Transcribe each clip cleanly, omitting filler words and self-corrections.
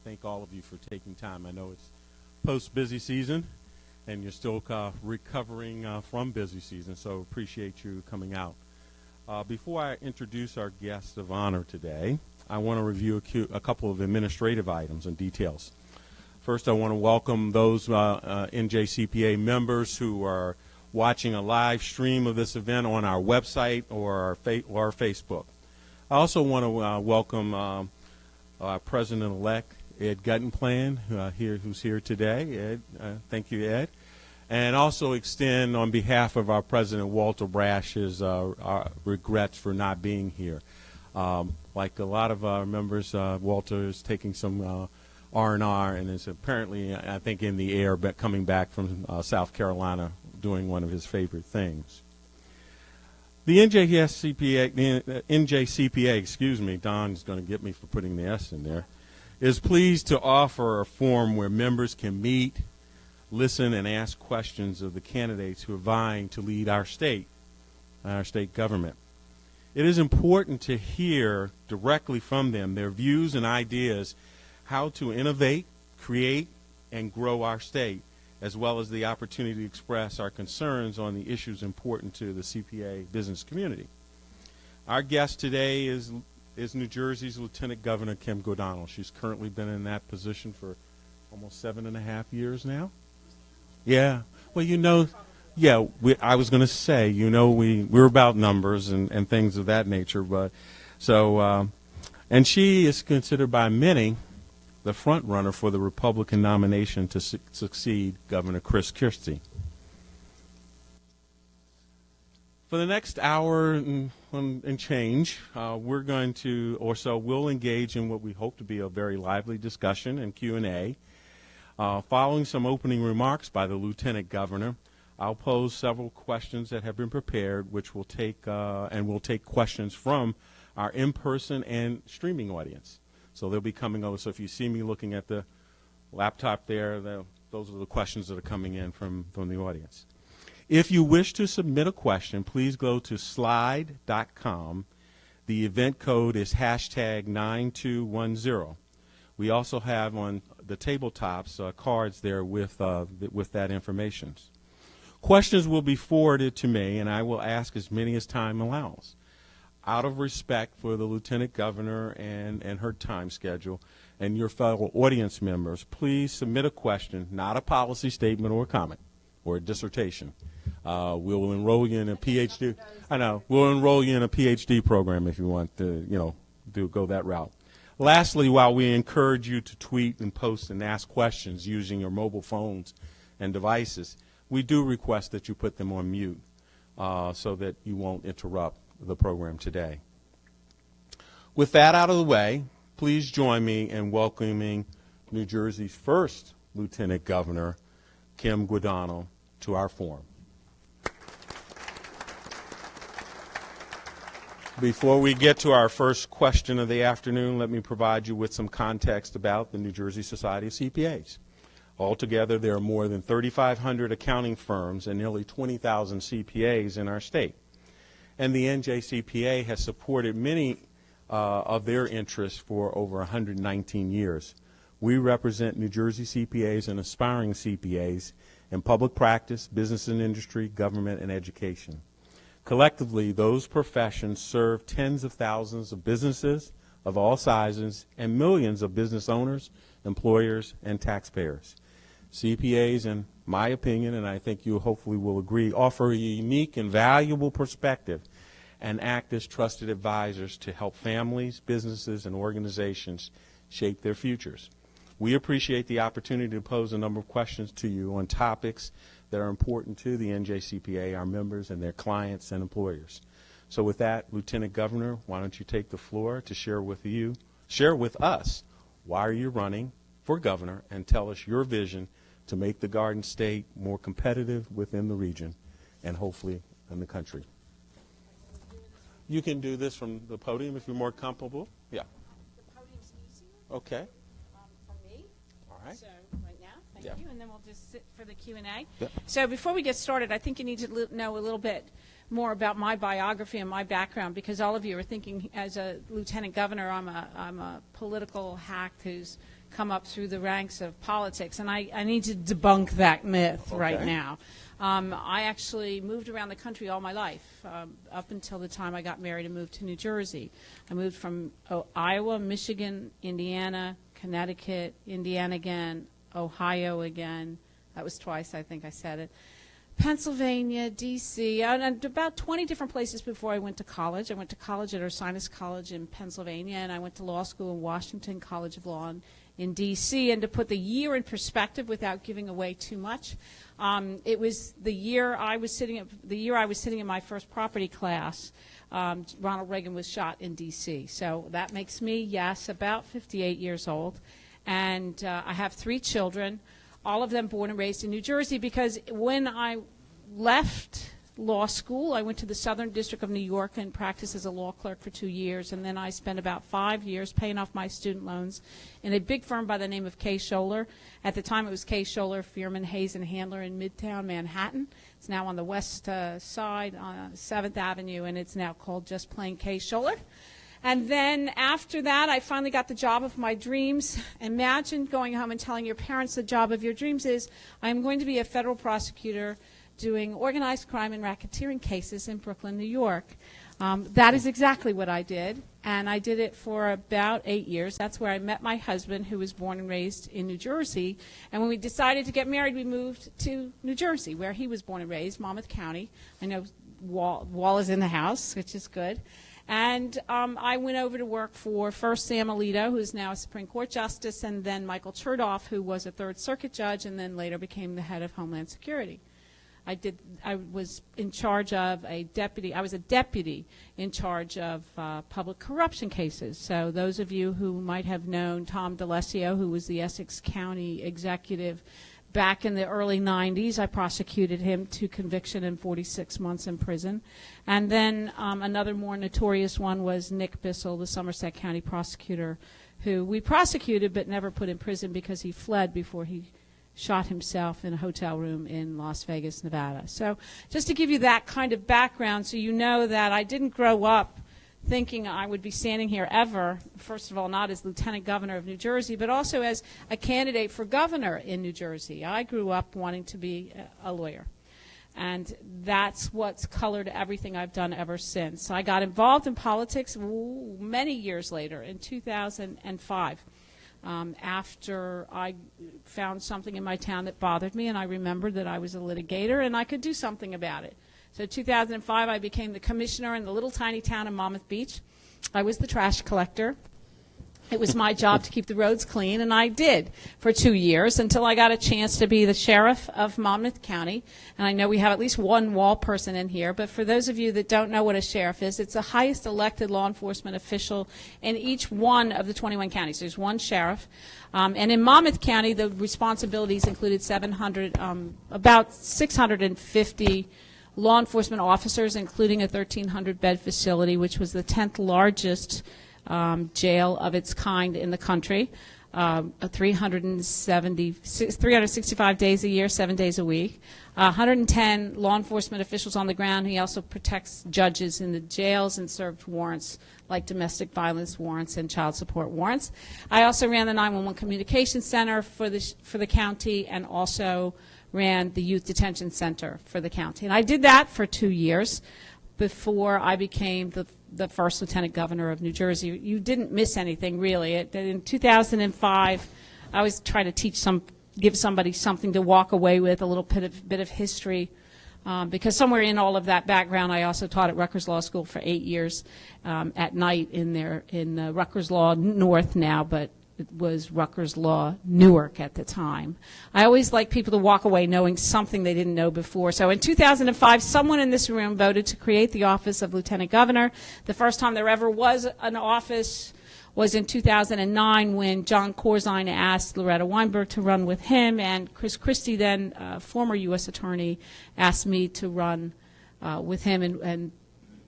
thank all of you for taking time. I know it's post-busy season, and you're still recovering from busy season, so appreciate you coming out. Before I introduce our guest of honor today, I want to review a couple of administrative items and details. First, I want to welcome those NJCPA members who are watching a live stream of this event on our website or our Facebook. I also want to welcome our President-elect, Ed Guttenplan, who's here today. Ed, thank you, Ed. And also extend on behalf of our President, Walter Brash, his regrets for not being here. Like a lot of our members, Walter is taking some R&R and is apparently, I think, in the air, but coming back from South Carolina, doing one of his favorite things. The NJCPA, excuse me, Don's going to get me for putting the S in there, is pleased to offer a forum where members can meet, listen, and ask questions of the candidates who are vying to lead our state government. It is important to hear directly from them their views and ideas how to innovate, create, and grow our state, as well as the opportunity to express our concerns on the issues important to the CPA business community. Our guest today is New Jersey's Lieutenant Governor Kim Guadagno. She's currently been in that position for almost 7.5 years now. Yeah. Well, you know, yeah, I was going to say, you know, we're about numbers and things of that nature. But so, and she is considered by many the front runner for the Republican nomination to succeed Governor Chris Christie. For the next hour and change, we're going to, or so we'll engage in what we hope to be a very lively discussion and Q&A. Following some opening remarks by the Lieutenant Governor, I'll pose several questions that have been prepared, which will take, and we'll take questions from our in-person and streaming audience. So they'll be coming over. So if you see me looking at the laptop there, those are the questions that are coming in from the audience. If you wish to submit a question, please go to slide.com. The event code is #9210. We also have on the tabletops cards there with that information. Questions will be forwarded to me, and I will ask as many as time allows. Out of respect for the Lieutenant Governor and her time schedule and your fellow audience members, please submit a question, not a policy statement or a comment or a dissertation. We'll enroll you in a PhD. I know. We'll enroll you in a PhD program if you want to, go that route. Lastly, while we encourage you to tweet and post and ask questions using your mobile phones and devices, we do request that you put them on mute so that you won't interrupt the program today. With that out of the way, please join me in welcoming New Jersey's first Lieutenant Governor, Kim Guadagno, to our forum. Before we get to our first question of the afternoon, let me provide you with some context about the New Jersey Society of CPAs. Altogether, there are more than 3,500 accounting firms and nearly 20,000 CPAs in our state. And the NJCPA has supported many of their interests for over 119 years. We represent New Jersey CPAs and aspiring CPAs in public practice, business and industry, government, and education. Collectively, those professions serve tens of thousands of businesses of all sizes and millions of business owners, employers, and taxpayers. CPAs, in my opinion, and I think you hopefully will agree, offer a unique and valuable perspective and act as trusted advisors to help families, businesses, and organizations shape their futures. We appreciate the opportunity to pose a number of questions to you on topics that are important to the NJCPA, our members, and their clients and employers. So with that, Lieutenant Governor, why don't you take the floor to share with us why are you running for governor, and tell us your vision to make the Garden State more competitive within the region and hopefully in the country. You can do this from the podium if you're more comfortable. Yeah. The podium's easier. Okay. For me. All right. So right now, thank you, and then we'll just sit for the Q&A. Yep. So before we get started, I think you need to know a little bit more about my biography and my background, because all of you are thinking, as a lieutenant governor, I'm a political hack who's come up through the ranks of politics, and I need to debunk that myth right now. I actually moved around the country all my life, up until the time I got married and moved to New Jersey. I moved from Iowa, Michigan, Indiana, Connecticut, Indiana again, Ohio again. That was twice, I think I said it. Pennsylvania, D.C., and about 20 different places before I went to college. I went to college at Ursinus College in Pennsylvania, and I went to law school in Washington College of Law in D.C. And to put the year in perspective without giving away too much, it was the year I was sitting in my first property class. Ronald Reagan was shot in D.C. So that makes me, yes, about 58 years old. And I have 3 children, all of them born and raised in New Jersey, because when I left law school, I went to the Southern District of New York and practiced as a law clerk for 2 years, and then I spent about 5 years paying off my student loans in a big firm by the name of K. Scholler. At the time, it was K. Scholler, Fearman, Hayes, and Handler in Midtown Manhattan. It's now on the west side on 7th Avenue, and it's now called just plain K. Scholler. And then after that, I finally got the job of my dreams. Imagine going home and telling your parents the job of your dreams is, I'm going to be a federal prosecutor doing organized crime and racketeering cases in Brooklyn, New York. That is exactly what I did, and I did it for about 8 years. That's where I met my husband, who was born and raised in New Jersey. And when we decided to get married, we moved to New Jersey, where he was born and raised, Monmouth County. I know Wall is in the house, which is good. And I went over to work for first Sam Alito, who is now a Supreme Court Justice, and then Michael Chertoff, who was a Third Circuit judge, and then later became the head of Homeland Security. I was in charge of I was a deputy in charge of public corruption cases. So those of you who might have known Tom DeLessio, who was the Essex County executive back in the early 90s, I prosecuted him to conviction and 46 months in prison. And then another more notorious one was Nick Bissell, the Somerset County prosecutor, who we prosecuted but never put in prison because he fled before he shot himself in a hotel room in Las Vegas, Nevada. So just to give you that kind of background so you know that I didn't grow up thinking I would be standing here ever, first of all, not as Lieutenant Governor of New Jersey, but also as a candidate for governor in New Jersey. I grew up wanting to be a lawyer. And that's what's colored everything I've done ever since. I got involved in politics many years later, in 2005. After I found something in my town that bothered me, and I remembered that I was a litigator and I could do something about it. So in 2005, I became the commissioner in the little tiny town of Monmouth Beach. I was the trash collector. It was my job to keep the roads clean, and I did for 2 years until I got a chance to be the sheriff of Monmouth County. And I know we have at least one wall person in here, but for those of you that don't know what a sheriff is, it's the highest elected law enforcement official in each one of the 21 counties. There's one sheriff. And in Monmouth County, the responsibilities included about 650 law enforcement officers, including a 1,300-bed facility, which was the 10th largest jail of its kind in the country, 365 days a year, 7 days a week, 110 law enforcement officials on the ground. He also protects judges in the jails and served warrants like domestic violence warrants and child support warrants. I also ran the 911 communications center for the county, and also ran the youth detention center for the county. And I did that for 2 years before I became the first lieutenant governor of New Jersey. You didn't miss anything, really. In 2005, I was trying to give somebody something to walk away with, a little bit of history, because somewhere in all of that background, I also taught at Rutgers Law School for 8 years at night in Rutgers Law North now, but it was Rutgers Law Newark at the time. I always like people to walk away knowing something they didn't know before. So in 2005, someone in this room voted to create the office of Lieutenant Governor. The first time there ever was an office was in 2009 when John Corzine asked Loretta Weinberg to run with him, and Chris Christie, then former U.S. Attorney, asked me to run with him, and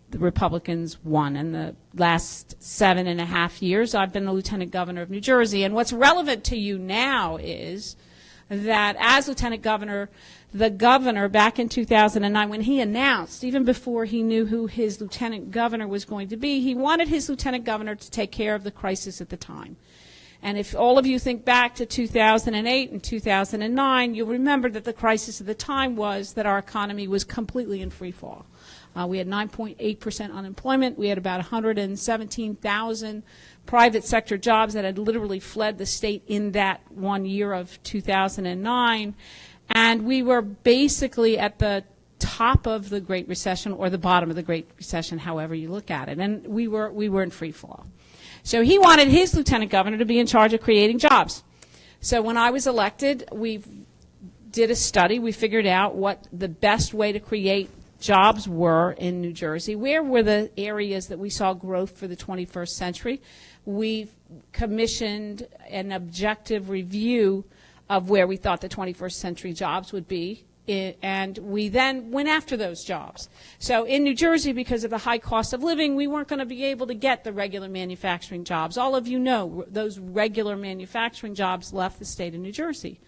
the Republicans won. In the last 7.5 years, I've been the Lieutenant Governor of New Jersey. And what's relevant to you now is that as Lieutenant Governor, the governor back in 2009, when he announced, even before he knew who his Lieutenant Governor was going to be, he wanted his Lieutenant Governor to take care of the crisis at the time. And if all of you think back to 2008 and 2009, you'll remember that the crisis at the time was that our economy was completely in free fall. We had 9.8% unemployment. We had about 117,000 private sector jobs that had literally fled the state in that 1 year of 2009. And we were basically at the top of the Great Recession or the bottom of the Great Recession, however you look at it. And we were in free fall. So he wanted his lieutenant governor to be in charge of creating jobs. So when I was elected, we did a study. We figured out what the best way to create jobs were in New Jersey. Where were the areas that we saw growth for the 21st century? We commissioned an objective review of where we thought the 21st century jobs would be, and we then went after those jobs. So in New Jersey, because of the high cost of living, we weren't going to be able to get the regular manufacturing jobs. All of you know those regular manufacturing jobs left the state of New Jersey.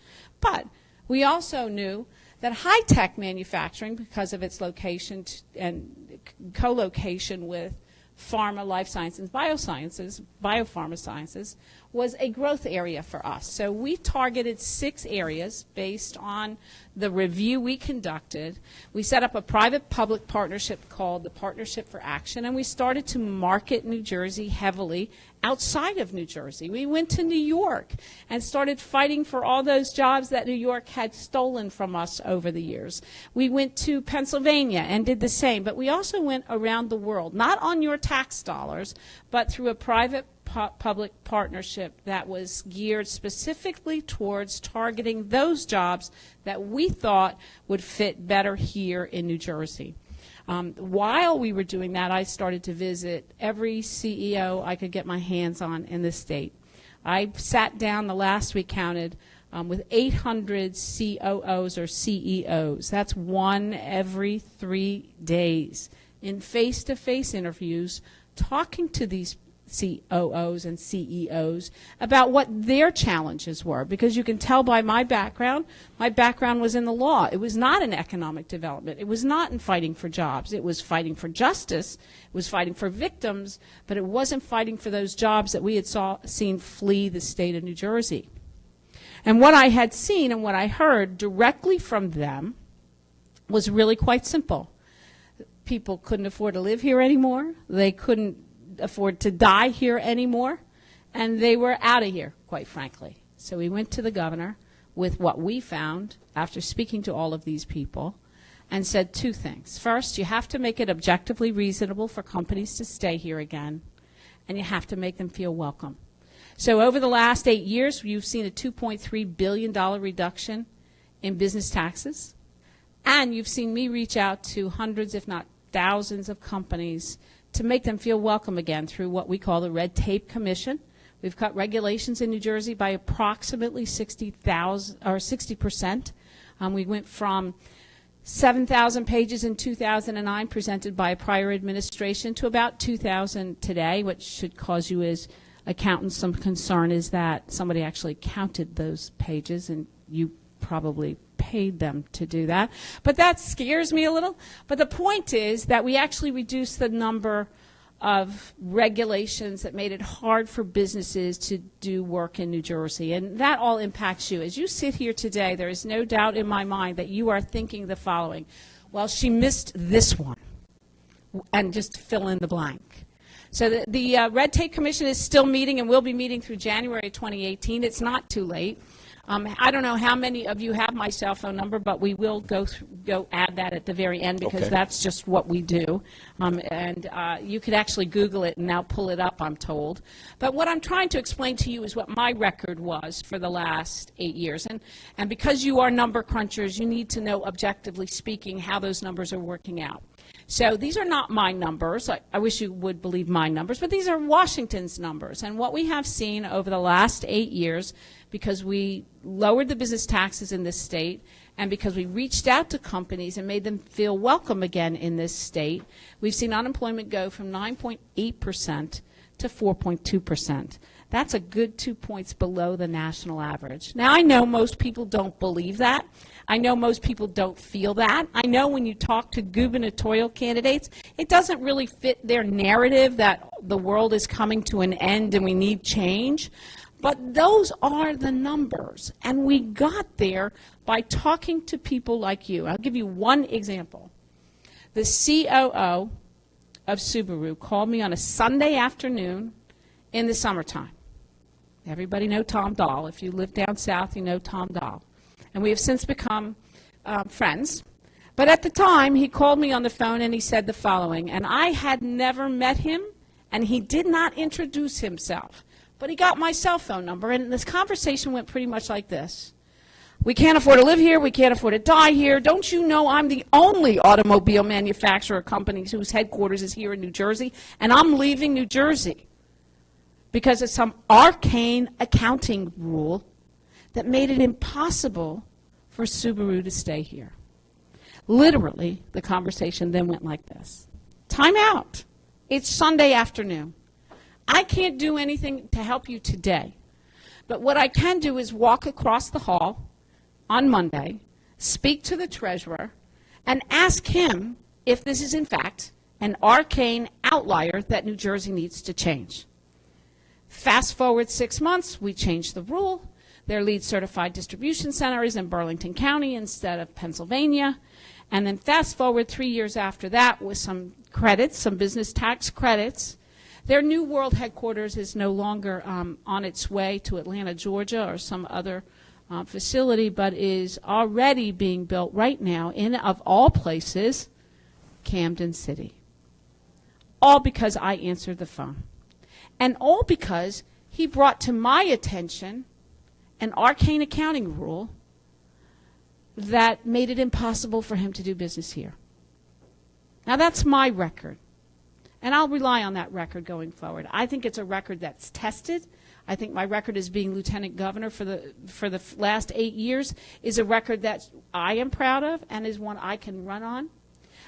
But we also knew that high-tech manufacturing, because of its location and co-location with pharma, life sciences, biosciences, biopharma sciences, was a growth area for us. So we targeted 6 areas based on the review we conducted. We set up a private-public partnership called the Partnership for Action, and we started to market New Jersey heavily outside of New Jersey. We went to New York and started fighting for all those jobs that New York had stolen from us over the years. We went to Pennsylvania and did the same, but we also went around the world, not on your tax dollars, but through a private-public partnership that was geared specifically towards targeting those jobs that we thought would fit better here in New Jersey. While we were doing that, I started to visit every CEO I could get my hands on in the state. I sat down the last we counted with 800 COOs or CEOs. That's one every 3 days in face-to-face interviews, talking to these COOs and CEOs about what their challenges were, because you can tell by my background was in the law. It was not in economic development. It was not in fighting for jobs. It was fighting for justice. It was fighting for victims, but it wasn't fighting for those jobs that we had seen flee the state of New Jersey. And what I had seen and what I heard directly from them was really quite simple. People couldn't afford to live here anymore. They couldn't afford to die here anymore, and they were out of here, quite frankly. So we went to the governor with what we found after speaking to all of these people and said 2 things. First, you have to make it objectively reasonable for companies to stay here again, and you have to make them feel welcome. So over the last 8 years, you've seen a $2.3 billion reduction in business taxes, and you've seen me reach out to hundreds, if not thousands, of companies to make them feel welcome again through what we call the Red Tape Commission. We've cut regulations in New Jersey by approximately 60%. We went from 7,000 pages in 2009 presented by a prior administration to about 2,000 today, which should cause you as accountants some concern is that somebody actually counted those pages, and you probably paid them to do that. But that scares me a little. But the point is that we actually reduced the number of regulations that made it hard for businesses to do work in New Jersey. And that all impacts you. As you sit here today, there is no doubt in my mind that you are thinking the following. Well, she missed this one. And just fill in the blank. So the Red Tape Commission is still meeting and will be meeting through January 2018. It's not too late. I don't know how many of you have my cell phone number, but we will go add that at the very end, because that's just what we do. You could actually Google it and now pull it up, I'm told. But what I'm trying to explain to you is what my record was for the last 8 years. And because you are number crunchers, you need to know, objectively speaking, how those numbers are working out. So these are not my numbers. I wish you would believe my numbers, but these are Washington's numbers. And what we have seen over the last 8 years, because we lowered the business taxes in this state and because we reached out to companies and made them feel welcome again in this state, we've seen unemployment go from 9.8% to 4.2%. That's a good 2 points below the national average. Now, I know most people don't believe that. I know most people don't feel that. I know when you talk to gubernatorial candidates, it doesn't really fit their narrative that the world is coming to an end and we need change. But those are the numbers, and we got there by talking to people like you. I'll give you one example. The COO of Subaru called me on a Sunday afternoon in the summertime. Everybody know Tom Dahl. If you live down south, you know Tom Dahl. And we have since become friends. But at the time, he called me on the phone and he said the following, and I had never met him, and he did not introduce himself. But he got my cell phone number, and this conversation went pretty much like this. We can't afford to live here. We can't afford to die here. Don't you know I'm the only automobile manufacturer company whose headquarters is here in New Jersey, and I'm leaving New Jersey because of some arcane accounting rule that made it impossible for Subaru to stay here. Literally, the conversation then went like this. Time out. It's Sunday afternoon. I can't do anything to help you today, but what I can do is walk across the hall on Monday, speak to the treasurer, and ask him if this is in fact an arcane outlier that New Jersey needs to change. Fast forward 6 months, we changed the rule. Their lead certified distribution center is in Burlington County instead of Pennsylvania. And then fast forward 3 years after that with some credits, some business tax credits. Their new world headquarters is no longer on its way to Atlanta, Georgia, or some other facility, but is already being built right now in, of all places, Camden City. All because I answered the phone. And all because he brought to my attention an arcane accounting rule that made it impossible for him to do business here. Now that's my record. And I'll rely on that record going forward. I think it's a record that's tested. I think my record as being lieutenant governor for the last 8 years is a record that I am proud of and is one I can run on.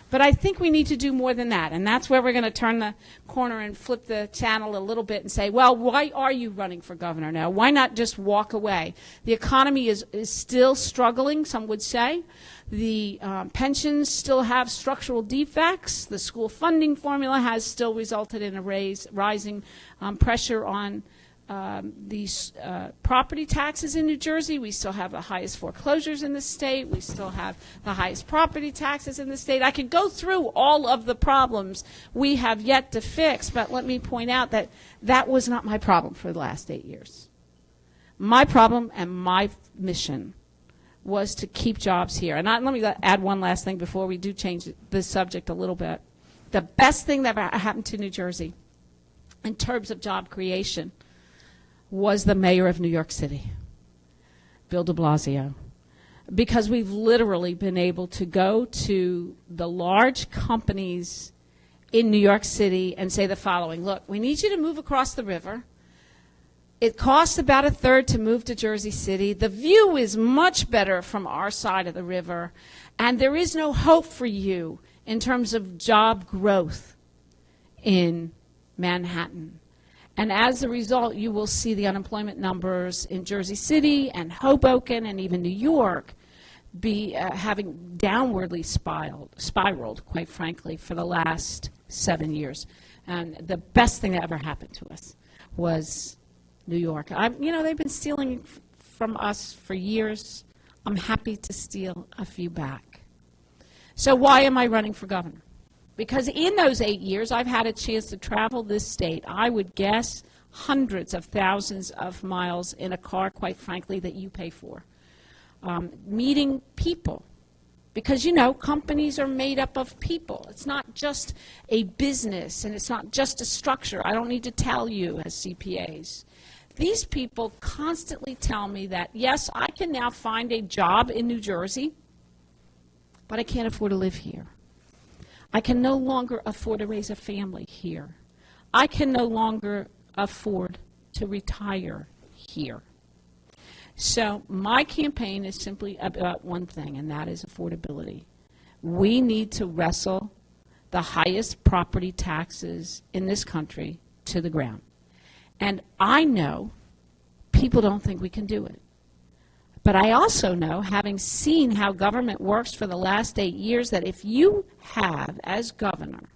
But I think we need to do more than that, and that's where we're going to turn the corner and flip the channel a little bit and say, well, why are you running for governor now? Why not just walk away? The economy is still struggling, some would say. The pensions still have structural defects. The school funding formula has still resulted in a rising pressure on these property taxes in New Jersey. We still have the highest foreclosures in the state. We still have the highest property taxes in the state. I could go through all of the problems we have yet to fix, but let me point out that that was not my problem for the last 8 years. My problem and my mission was to keep jobs here. And let me add one last thing before we do change the subject a little bit. The best thing that ever happened to New Jersey in terms of job creation was the mayor of New York City, Bill de Blasio, because we've literally been able to go to the large companies in New York City and say the following: look, we need you to move across the river. It costs about 1/3 to move to Jersey City. The view is much better from our side of the river, and there is no hope for you in terms of job growth in Manhattan. And as a result, you will see the unemployment numbers in Jersey City and Hoboken and even New York be having downwardly spiraled, quite frankly, for the last 7 years. And the best thing that ever happened to us was New York. They've been stealing from us for years. I'm happy to steal a few back. So why am I running for governor? Because in those 8 years, I've had a chance to travel this state, I would guess hundreds of thousands of miles in a car, quite frankly, that you pay for. Meeting people. Because, companies are made up of people. It's not just a business, and it's not just a structure. I don't need to tell you as CPAs. These people constantly tell me that, yes, I can now find a job in New Jersey, but I can't afford to live here. I can no longer afford to raise a family here. I can no longer afford to retire here. So my campaign is simply about one thing, and that is affordability. We need to wrestle the highest property taxes in this country to the ground. And I know people don't think we can do it. But I also know, having seen how government works for the last 8 years, that if you have, as governor,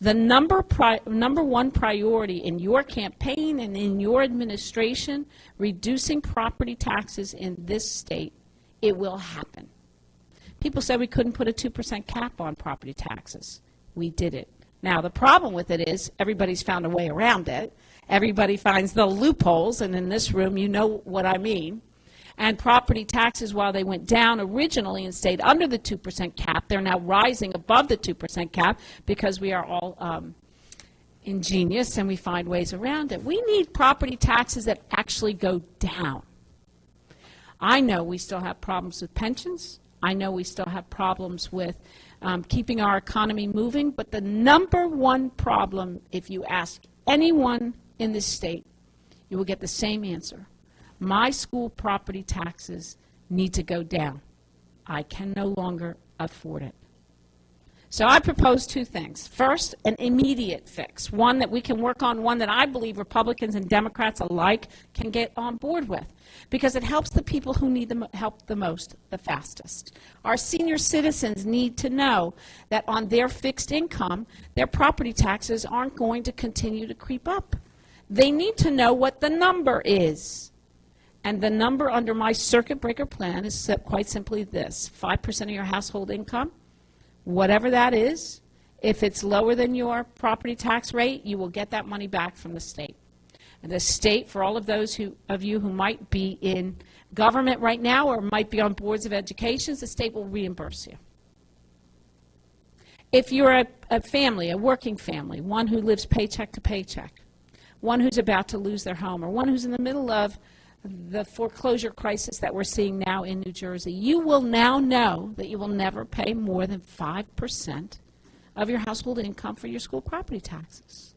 The number one priority in your campaign and in your administration, reducing property taxes in this state, it will happen. People said we couldn't put a 2% cap on property taxes. We did it. Now, the problem with it is everybody's found a way around it. Everybody finds the loopholes, and in this room, you know what I mean. And property taxes, while they went down originally and stayed under the 2% cap, they're now rising above the 2% cap because we are all ingenious and we find ways around it. We need property taxes that actually go down. I know we still have problems with pensions. I know we still have problems with keeping our economy moving, but the number one problem, if you ask anyone in this state, you will get the same answer. My school property taxes need to go down. I can no longer afford it. So I propose two things. First, an immediate fix, one that we can work on, one that I believe Republicans and Democrats alike can get on board with, because it helps the people who need the help the most, the fastest. Our senior citizens need to know that on their fixed income, their property taxes aren't going to continue to creep up. They need to know what the number is. And the number under my circuit breaker plan is quite simply this: 5% of your household income, whatever that is. If it's lower than your property tax rate, you will get that money back from the state. And the state, for all of those of you who might be in government right now or might be on boards of education, the state will reimburse you. If you're a family, a working family, one who lives paycheck to paycheck, one who's about to lose their home, or one who's in the middle of the foreclosure crisis that we're seeing now in New Jersey, you will now know that you will never pay more than 5% of your household income for your school property taxes.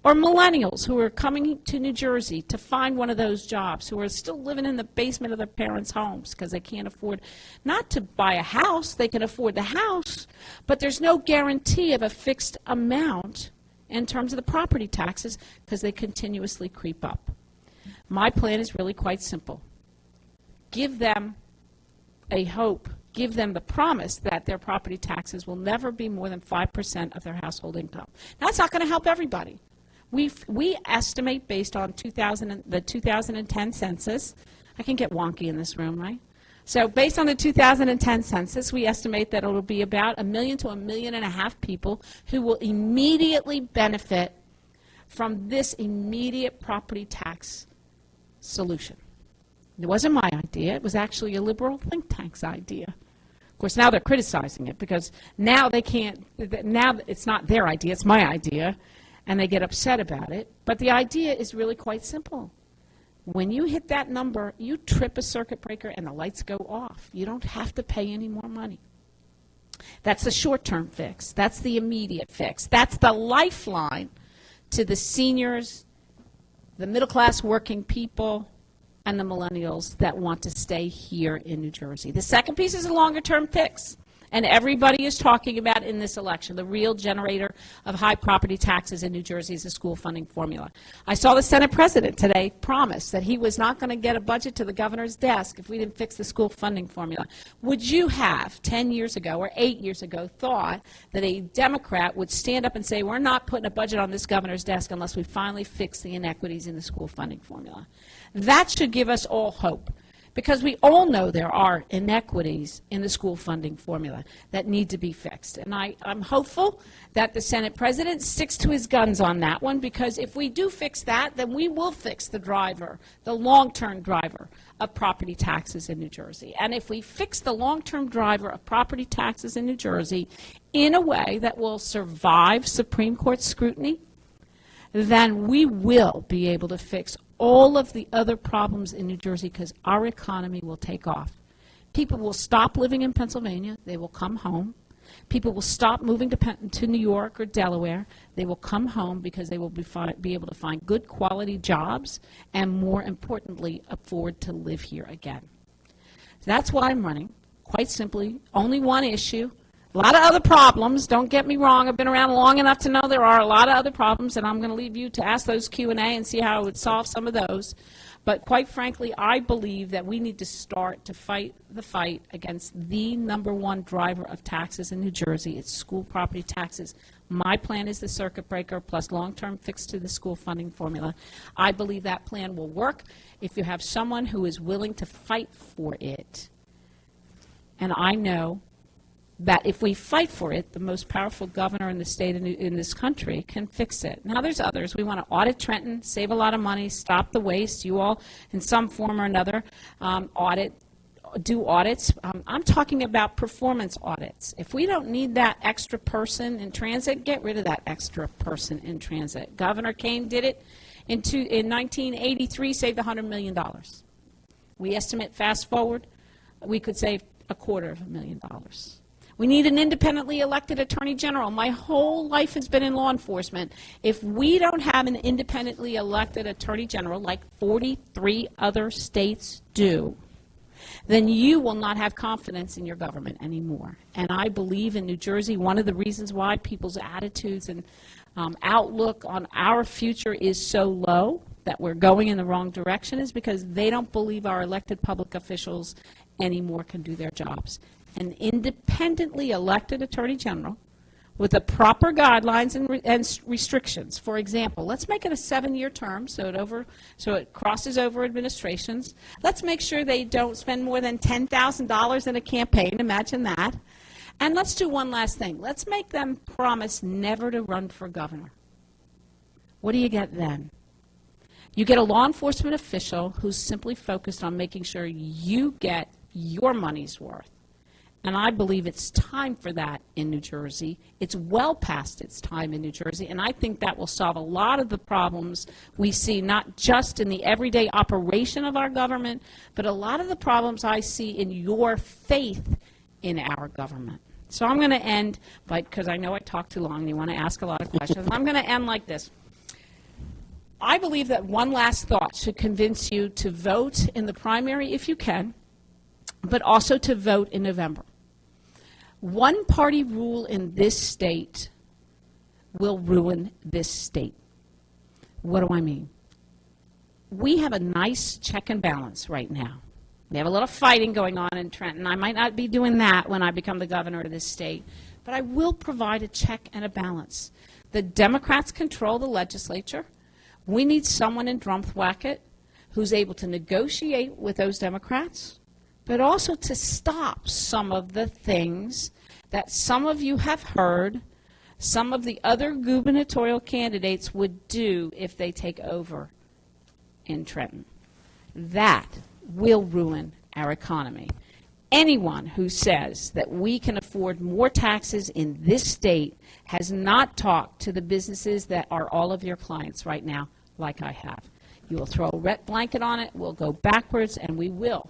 Or millennials who are coming to New Jersey to find one of those jobs, who are still living in the basement of their parents' homes because they can't afford not to buy a house. They can afford the house, but there's no guarantee of a fixed amount in terms of the property taxes because they continuously creep up. My plan is really quite simple. Give them a hope, give them the promise that their property taxes will never be more than 5% of their household income. That's not going to help everybody. We estimate, based on the 2010 census, I can get wonky in this room, right? So based on the 2010 census, we estimate that it will be about 1 million to 1.5 million people who will immediately benefit from this immediate property tax solution. It wasn't my idea. It was actually a liberal think tank's idea. Of course, now they're criticizing it because now they can't, now it's not their idea, it's my idea, and they get upset about it. But the idea is really quite simple. When you hit that number, you trip a circuit breaker and the lights go off. You don't have to pay any more money. That's the short-term fix. That's the immediate fix. That's the lifeline to the seniors, the middle-class working people, and the millennials that want to stay here in New Jersey. The second piece is a longer-term fix, and everybody is talking about in this election. The real generator of high property taxes in New Jersey is the school funding formula. I saw the Senate president today promise that he was not going to get a budget to the governor's desk if we didn't fix the school funding formula. Would you have, 10 years ago or 8 years ago, thought that a Democrat would stand up and say, we're not putting a budget on this governor's desk unless we finally fix the inequities in the school funding formula? That should give us all hope, because we all know there are inequities in the school funding formula that need to be fixed. And I'm hopeful that the Senate president sticks to his guns on that one, because if we do fix that, then we will fix the driver, the long-term driver of property taxes in New Jersey. And if we fix the long-term driver of property taxes in New Jersey in a way that will survive Supreme Court scrutiny, then we will be able to fix all of the other problems in New Jersey, because our economy will take off. People will stop living in Pennsylvania. They will come home. People will stop moving to New York or Delaware. They will come home because they will be able to find good quality jobs and, more importantly, afford to live here again. That's why I'm running. Quite simply, only one issue. A lot of other problems, don't get me wrong. I've been around long enough to know there are a lot of other problems, and I'm going to leave you to ask those Q&A and see how I would solve some of those. But quite frankly, I believe that we need to start to fight the fight against the #1 driver of taxes in New Jersey. It's school property taxes. My plan is the circuit breaker plus long-term fix to the school funding formula. I believe that plan will work if you have someone who is willing to fight for it. And I know that if we fight for it, the most powerful governor in the state in this country can fix it. Now, there's others. We want to audit Trenton, save a lot of money, stop the waste. You all, in some form or another, do audits. I'm talking about performance audits. If we don't need that extra person in transit, get rid of that extra person in transit. Governor Kane did it in 1983, saved $100 million. We estimate, fast forward, we could save $250,000. We need an independently elected attorney general. My whole life has been in law enforcement. If we don't have an independently elected attorney general like 43 other states do, then you will not have confidence in your government anymore. And I believe in New Jersey, one of the reasons why people's attitudes and outlook on our future is so low, that we're going in the wrong direction, is because they don't believe our elected public officials anymore can do their jobs. An independently elected attorney general with the proper guidelines and restrictions. For example, let's make it a 7-year term so it crosses over administrations. Let's make sure they don't spend more than $10,000 in a campaign. Imagine that. And let's do one last thing. Let's make them promise never to run for governor. What do you get then? You get a law enforcement official who's simply focused on making sure you get your money's worth. And I believe it's time for that in New Jersey. It's well past its time in New Jersey, and I think that will solve a lot of the problems we see, not just in the everyday operation of our government, but a lot of the problems I see in your faith in our government. So I'm going to end, because I know I talked too long and you want to ask a lot of questions. I'm going to end like this. I believe that one last thought should convince you to vote in the primary if you can, but also to vote in November. One-party rule in this state will ruin this state. What do I mean? We have a nice check and balance right now. We have a little fighting going on in Trenton. I might not be doing that when I become the governor of this state, but I will provide a check and a balance. The Democrats control the legislature. We need someone in Drumthwacket who's able to negotiate with those Democrats, but also to stop some of the things that some of you have heard some of the other gubernatorial candidates would do if they take over in Trenton. That will ruin our economy. Anyone who says that we can afford more taxes in this state has not talked to the businesses that are all of your clients right now, like I have. You will throw a red blanket on it, we'll go backwards, and we will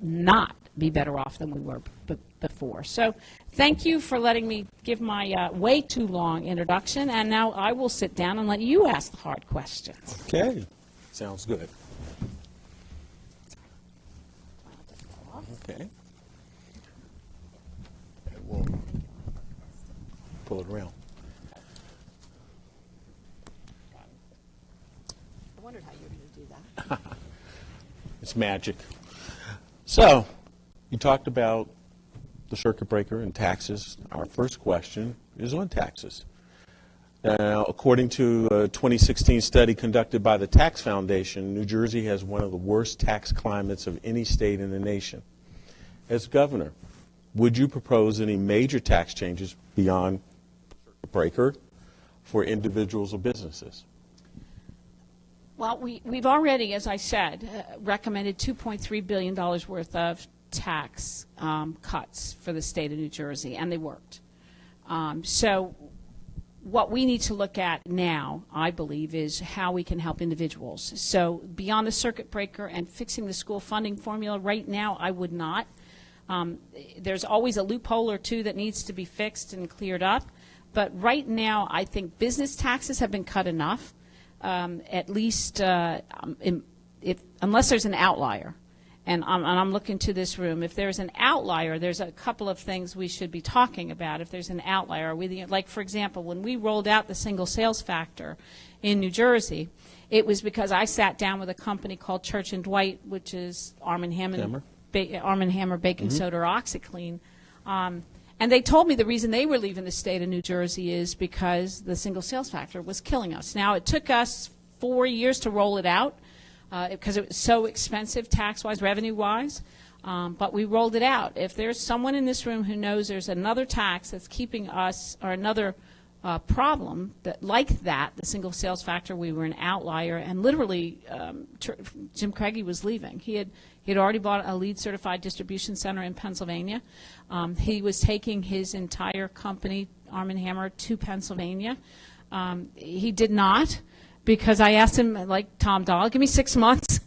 not be better off than we were before. So thank you for letting me give my way too long introduction, and now I will sit down and let you ask the hard questions. Okay. Sounds good. Okay. And we'll pull it around. I wondered how you were going to do that. It's magic. So, you talked about the circuit breaker and taxes. Our first question is on taxes. Now, according to a 2016 study conducted by the Tax Foundation, New Jersey has one of the worst tax climates of any state in the nation. As governor, would you propose any major tax changes beyond circuit breaker for individuals or businesses? Well, we've already, as I said, recommended $2.3 billion worth of tax cuts for the state of New Jersey, and they worked. So what we need to look at now, I believe, is how we can help individuals. So beyond the circuit breaker and fixing the school funding formula right now, I would not. There's always a loophole or two that needs to be fixed and cleared up. But right now, I think business taxes have been cut enough. At least unless there's an outlier. and I'm looking to this room, if there's an outlier, there's a couple of things we should be talking about. If there's an outlier, like, for example, when we rolled out the single sales factor in New Jersey, it was because I sat down with a company called Church & Dwight, which is Arm & Hammer baking soda or OxyClean, and they told me the reason they were leaving the state of New Jersey is because the single sales factor was killing us. Now, it took us 4 years to roll it out, because it was so expensive tax-wise, revenue-wise, but we rolled it out. If there's someone in this room who knows there's another tax that's keeping us, or another problem like that, the single sales factor, we were an outlier, and literally Jim Craigie was leaving. He had already bought a LEED certified distribution center in Pennsylvania. He was taking his entire company, Arm & Hammer, to Pennsylvania. He did not, because I asked him, like Tom Dahl, give me 6 months,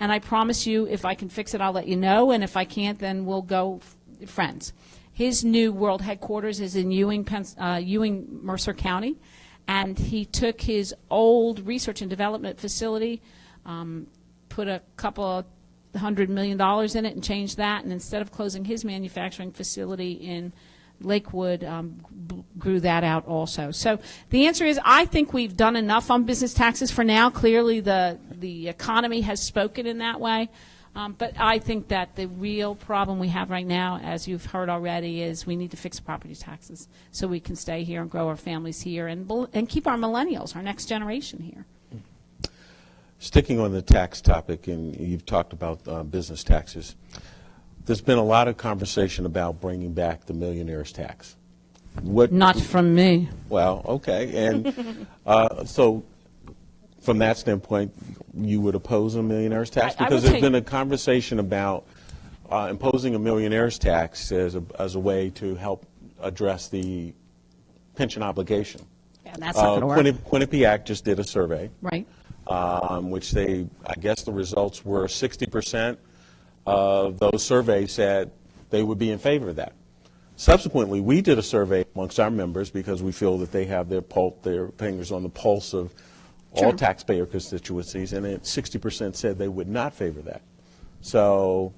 and I promise you if I can fix it, I'll let you know, and if I can't, then we'll go friends. His new world headquarters is in Ewing, Mercer County, and he took his old research and development facility, put a couple of $100 million in it and changed that, and instead of closing his manufacturing facility in Lakewood, grew that out also. So the answer is, I think we've done enough on business taxes for now. Clearly the economy has spoken in that way. But I think that the real problem we have right now, as you've heard already, is we need to fix property taxes so we can stay here and grow our families here and keep our millennials, our next generation, here. Sticking on the tax topic, and you've talked about business taxes, there's been a lot of conversation about bringing back the millionaire's tax. Not from me. Well, okay. And so from that standpoint, you would oppose a millionaire's tax? Because there's been a conversation about imposing a millionaire's tax as a way to help address the pension obligation. Yeah, that's not going to work. Quinnipiac just did a survey. Right. Which I guess the results were 60% of those surveys said they would be in favor of that. Subsequently, we did a survey amongst our members because we feel that they have their fingers on the pulse of all taxpayer constituencies, and 60% said they would not favor that. So,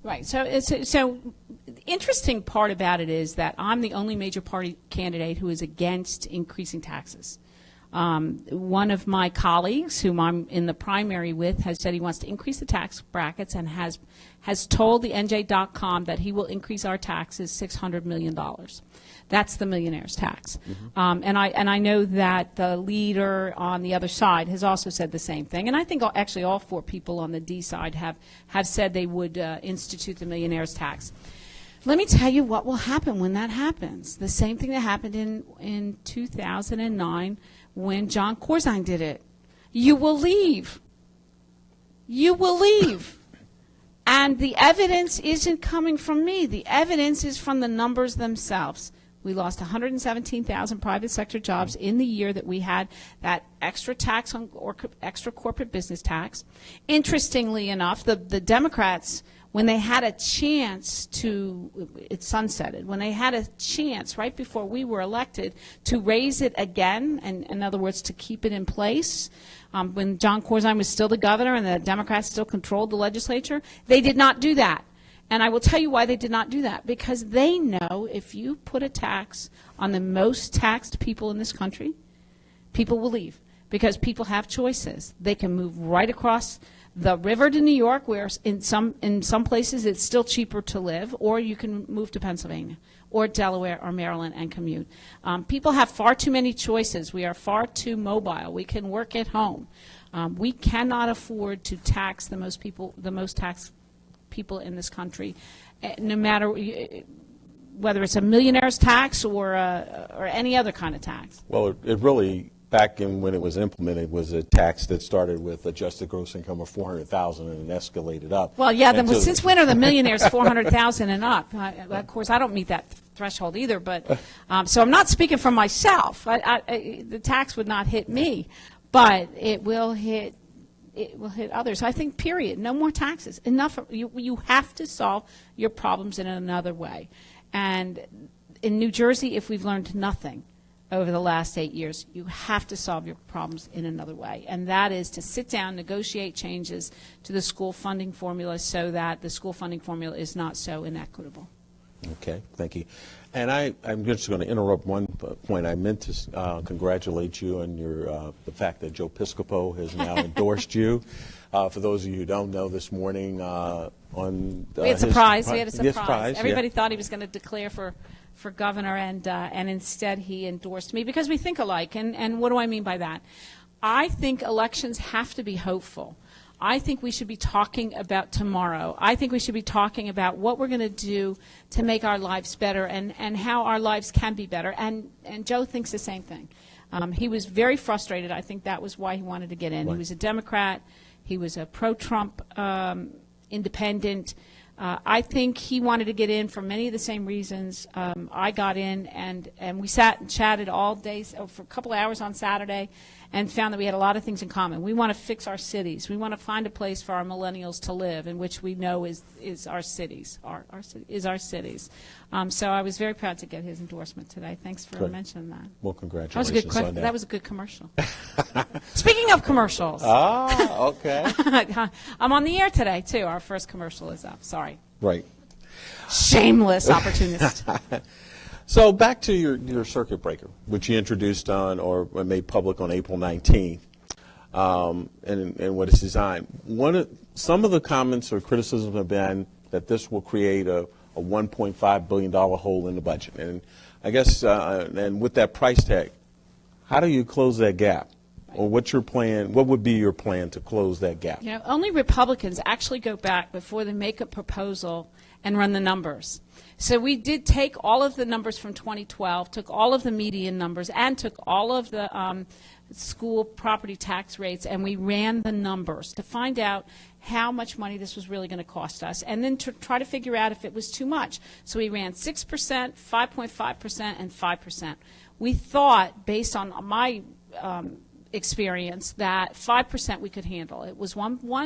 right. So the interesting part about it is that I'm the only major party candidate who is against increasing taxes. One of my colleagues, whom I'm in the primary with, has said he wants to increase the tax brackets and has told the NJ.com that he will increase our taxes $600 million. That's the millionaire's tax. Mm-hmm. And I know that the leader on the other side has also said the same thing. And I think actually all four people on the D side have said they would institute the millionaire's tax. Let me tell you what will happen when that happens. The same thing that happened in 2009 when John Corzine did it. You will leave. You will leave. And the evidence isn't coming from me. The evidence is from the numbers themselves. We lost 117,000 private sector jobs in the year that we had that extra tax or extra corporate business tax. Interestingly enough, the Democrats, when they had a chance it sunsetted, when they had a chance right before we were elected to raise it again, and in other words, to keep it in place, when John Corzine was still the governor and the Democrats still controlled the legislature, they did not do that. And I will tell you why they did not do that. Because they know if you put a tax on the most taxed people in this country, people will leave. Because people have choices. They can move right across the river to New York, where in some places it's still cheaper to live, or you can move to Pennsylvania or Delaware or Maryland and commute. People have far too many choices. We are far too mobile. We can work at home. We cannot afford to tax the most taxed people in this country, no matter whether it's a millionaire's tax or any other kind of tax. Well, it really, back in when it was implemented, was a tax that started with adjusted gross income of $400,000 and it escalated up. Well, yeah. Since when are the millionaires $400,000 and up? Of course, I don't meet that threshold either. But so I'm not speaking for myself. The tax would not hit me, but it will hit. It will hit others. I think, period. No more taxes. Enough. You have to solve your problems in another way. And in New Jersey, if we've learned nothing, over the last 8 years. You have to solve your problems in another way, and that is to sit down, negotiate changes to the school funding formula so that the school funding formula is not so inequitable. Okay, thank you. And I'm just going to interrupt one point. I meant to congratulate you on the fact that Joe Piscopo has now endorsed you. For those of you who don't know, this morning We had a surprise. Surprise. Everybody thought he was going to declare for governor, and instead he endorsed me because we think alike. And what do I mean by that? I think elections have to be hopeful. I think we should be talking about tomorrow. I think we should be talking about what we're going to do to make our lives better and how our lives can be better. And Joe thinks the same thing. He was very frustrated. I think that was why he wanted to get in. Right. He was a Democrat. He was a pro-Trump independent. I think he wanted to get in for many of the same reasons. I got in, and we sat and chatted all day for a couple of hours on Saturday and found that we had a lot of things in common. We want to fix our cities. We want to find a place for our millennials to live, in which we know is our cities. Our cities. So I was very proud to get his endorsement today. Thanks for mentioning that. Well, congratulations on that. That was a good commercial. Speaking of commercials. Ah, okay. I'm on the air today, too. Our first commercial is up. Sorry. Right. Shameless opportunist. So back to your circuit breaker, which you introduced on or made public on April 19th, and what it's designed. Some of the comments or criticisms have been that this will create a $1.5 billion hole in the budget. And I guess, and with that price tag, how do you close that gap? Or what's your plan? What would be your plan to close that gap? You know, only Republicans actually go back before they make a proposal and run the numbers. So we did take all of the numbers from 2012, took all of the median numbers, and took all of the school property tax rates, and we ran the numbers to find out how much money this was really going to cost us, and then to try to figure out if it was too much. So we ran 6%, 5.5%, and 5%. We thought, based on my experience, that 5% we could handle. It was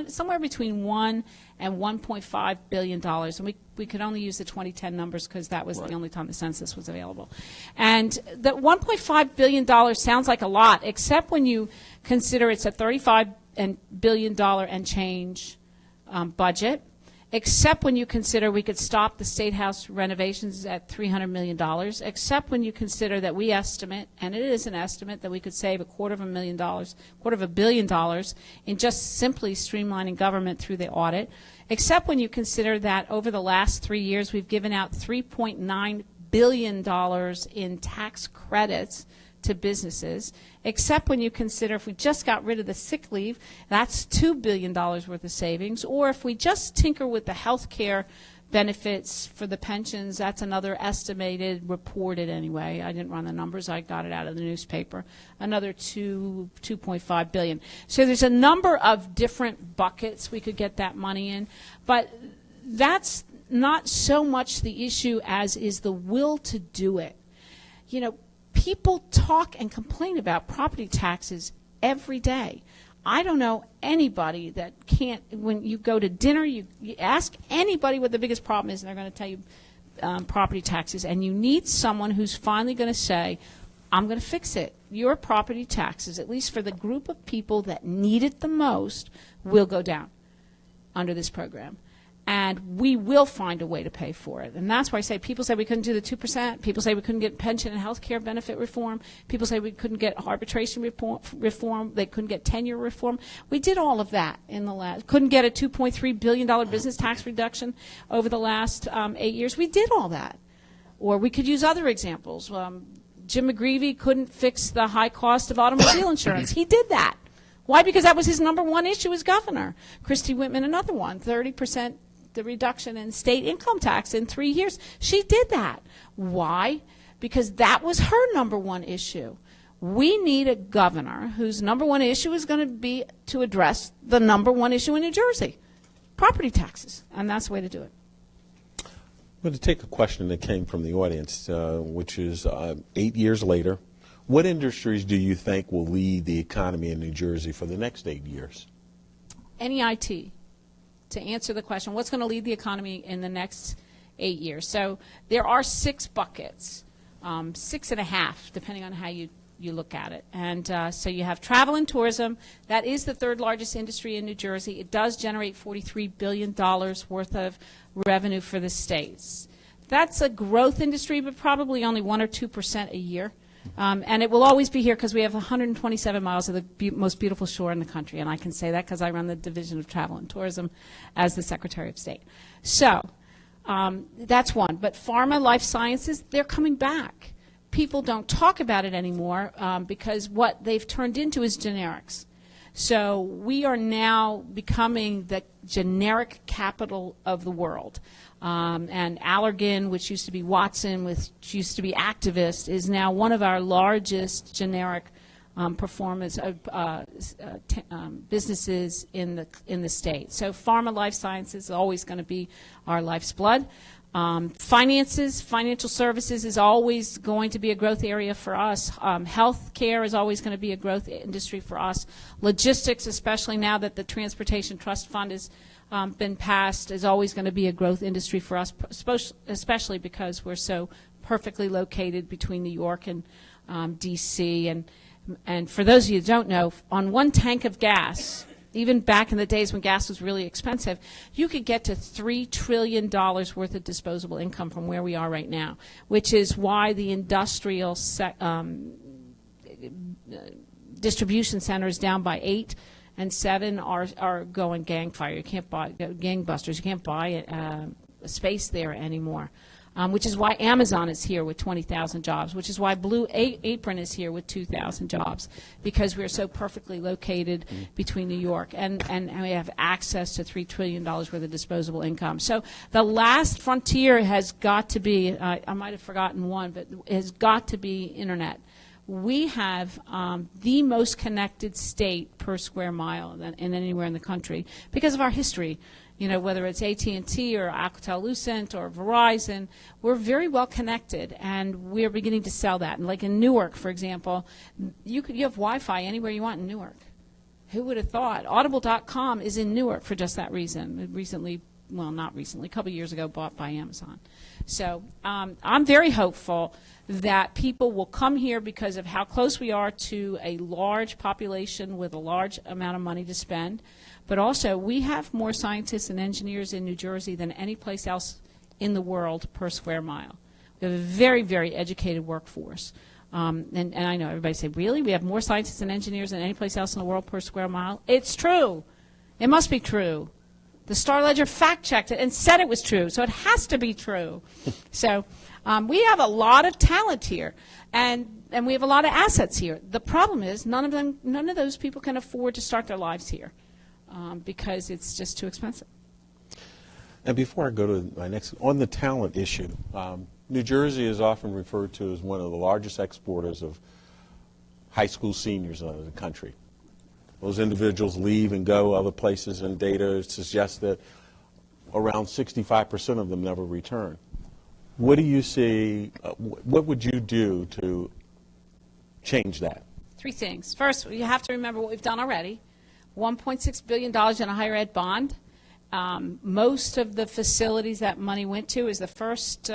somewhere between $1 and $1.5 billion, and we could only use the 2010 numbers because that was the only time the census was available. And the $1.5 billion sounds like a lot, except when you consider it's a $35 billion and change budget, except when you consider we could stop the State House renovations at $300 million, except when you consider that we estimate, and it is an estimate, that we could save $250 million in just simply streamlining government through the audit, except when you consider that over the last 3 years we've given out $3.9 billion in tax credits to businesses, except when you consider if we just got rid of the sick leave, that's $2 billion worth of savings, or if we just tinker with the health care benefits for the pensions, that's another estimated, reported anyway, I didn't run the numbers, I got it out of the newspaper, another $2.5 billion. So there's a number of different buckets we could get that money in, but that's not so much the issue as is the will to do it. You know, people talk and complain about property taxes every day. I don't know anybody that can't, when you go to dinner, you ask anybody what the biggest problem is, and they're going to tell you property taxes. And you need someone who's finally going to say, I'm going to fix it. Your property taxes, at least for the group of people that need it the most, will go down under this program. And we will find a way to pay for it. And that's why I say people say we couldn't do the 2%. People say we couldn't get pension and health care benefit reform. People say we couldn't get arbitration reform. They couldn't get tenure reform. We did all of that in the last. Couldn't get a $2.3 billion business tax reduction over the last 8 years. We did all that. Or we could use other examples. Jim McGreevey couldn't fix the high cost of automobile insurance. He did that. Why? Because that was his number one issue as governor. Christy Whitman, another one, 30%. The reduction in state income tax in 3 years. She did that. Why? Because that was her number one issue. We need a governor whose number one issue is going to be to address the number one issue in New Jersey, property taxes, and that's the way to do it. I'm going to take a question that came from the audience, which is 8 years later, what industries do you think will lead the economy in New Jersey for the next 8 years? Any IT. To answer the question, what's going to lead the economy in the next 8 years? So there are 6 buckets. 6.5, depending on how you look at it. And so you have travel and tourism. That is the third largest industry in New Jersey. It does generate $43 billion worth of revenue for the states. That's a growth industry, but probably only 1 or 2% a year. And it will always be here because we have 127 miles of the most beautiful shore in the country. And I can say that because I run the Division of Travel and Tourism as the Secretary of State. So that's one. But pharma, life sciences, they're coming back. People don't talk about it anymore because what they've turned into is generics. So we are now becoming the generic capital of the world. And Allergan, which used to be Watson, which used to be Activist, is now one of our largest generic businesses in the state. So pharma, life sciences is always going to be our life's blood. Finances, financial services is always going to be a growth area for us. Health care is always going to be a growth industry for us. Logistics, especially now that the Transportation Trust Fund has been passed, is always going to be a growth industry for us, especially because we're so perfectly located between New York and D.C. And for those of you who don't know, on one tank of gas, even back in the days when gas was really expensive, you could get to $3 trillion worth of disposable income from where we are right now, which is why the industrial distribution centers down by 8 and 7 are going gangbusters. You can't buy a space there anymore. Which is why Amazon is here with 20,000 jobs, which is why Blue Apron is here with 2,000 jobs, because we're so perfectly located between New York and we have access to $3 trillion worth of disposable income. So the last frontier has got to be, I might have forgotten one, but has got to be Internet. We have the most connected state per square mile than anywhere in the country because of our history. You know, whether it's AT&T or Alcatel-Lucent or Verizon, we're very well connected, and we're beginning to sell that. And like in Newark, for example, you have Wi-Fi anywhere you want in Newark. Who would have thought? Audible.com is in Newark for just that reason. Recently, well, not recently, a couple of years ago, bought by Amazon. So I'm very hopeful that people will come here because of how close we are to a large population with a large amount of money to spend. But also, we have more scientists and engineers in New Jersey than any place else in the world per square mile. We have a very, very educated workforce. And I know everybody say, really? We have more scientists and engineers than any place else in the world per square mile? It's true. It must be true. The Star Ledger fact-checked it and said it was true, so it has to be true. So we have a lot of talent here, and we have a lot of assets here. The problem is none of those people can afford to start their lives here. Because it's just too expensive. And before I go to my next, on the talent issue, New Jersey is often referred to as one of the largest exporters of high school seniors in the country. Those individuals leave and go other places, and data suggests that around 65% of them never return. What do you see, what would you do to change that? 3 things. First, you have to remember what we've done already. $1.6 billion in a higher ed bond. Most of the facilities that money went to is the first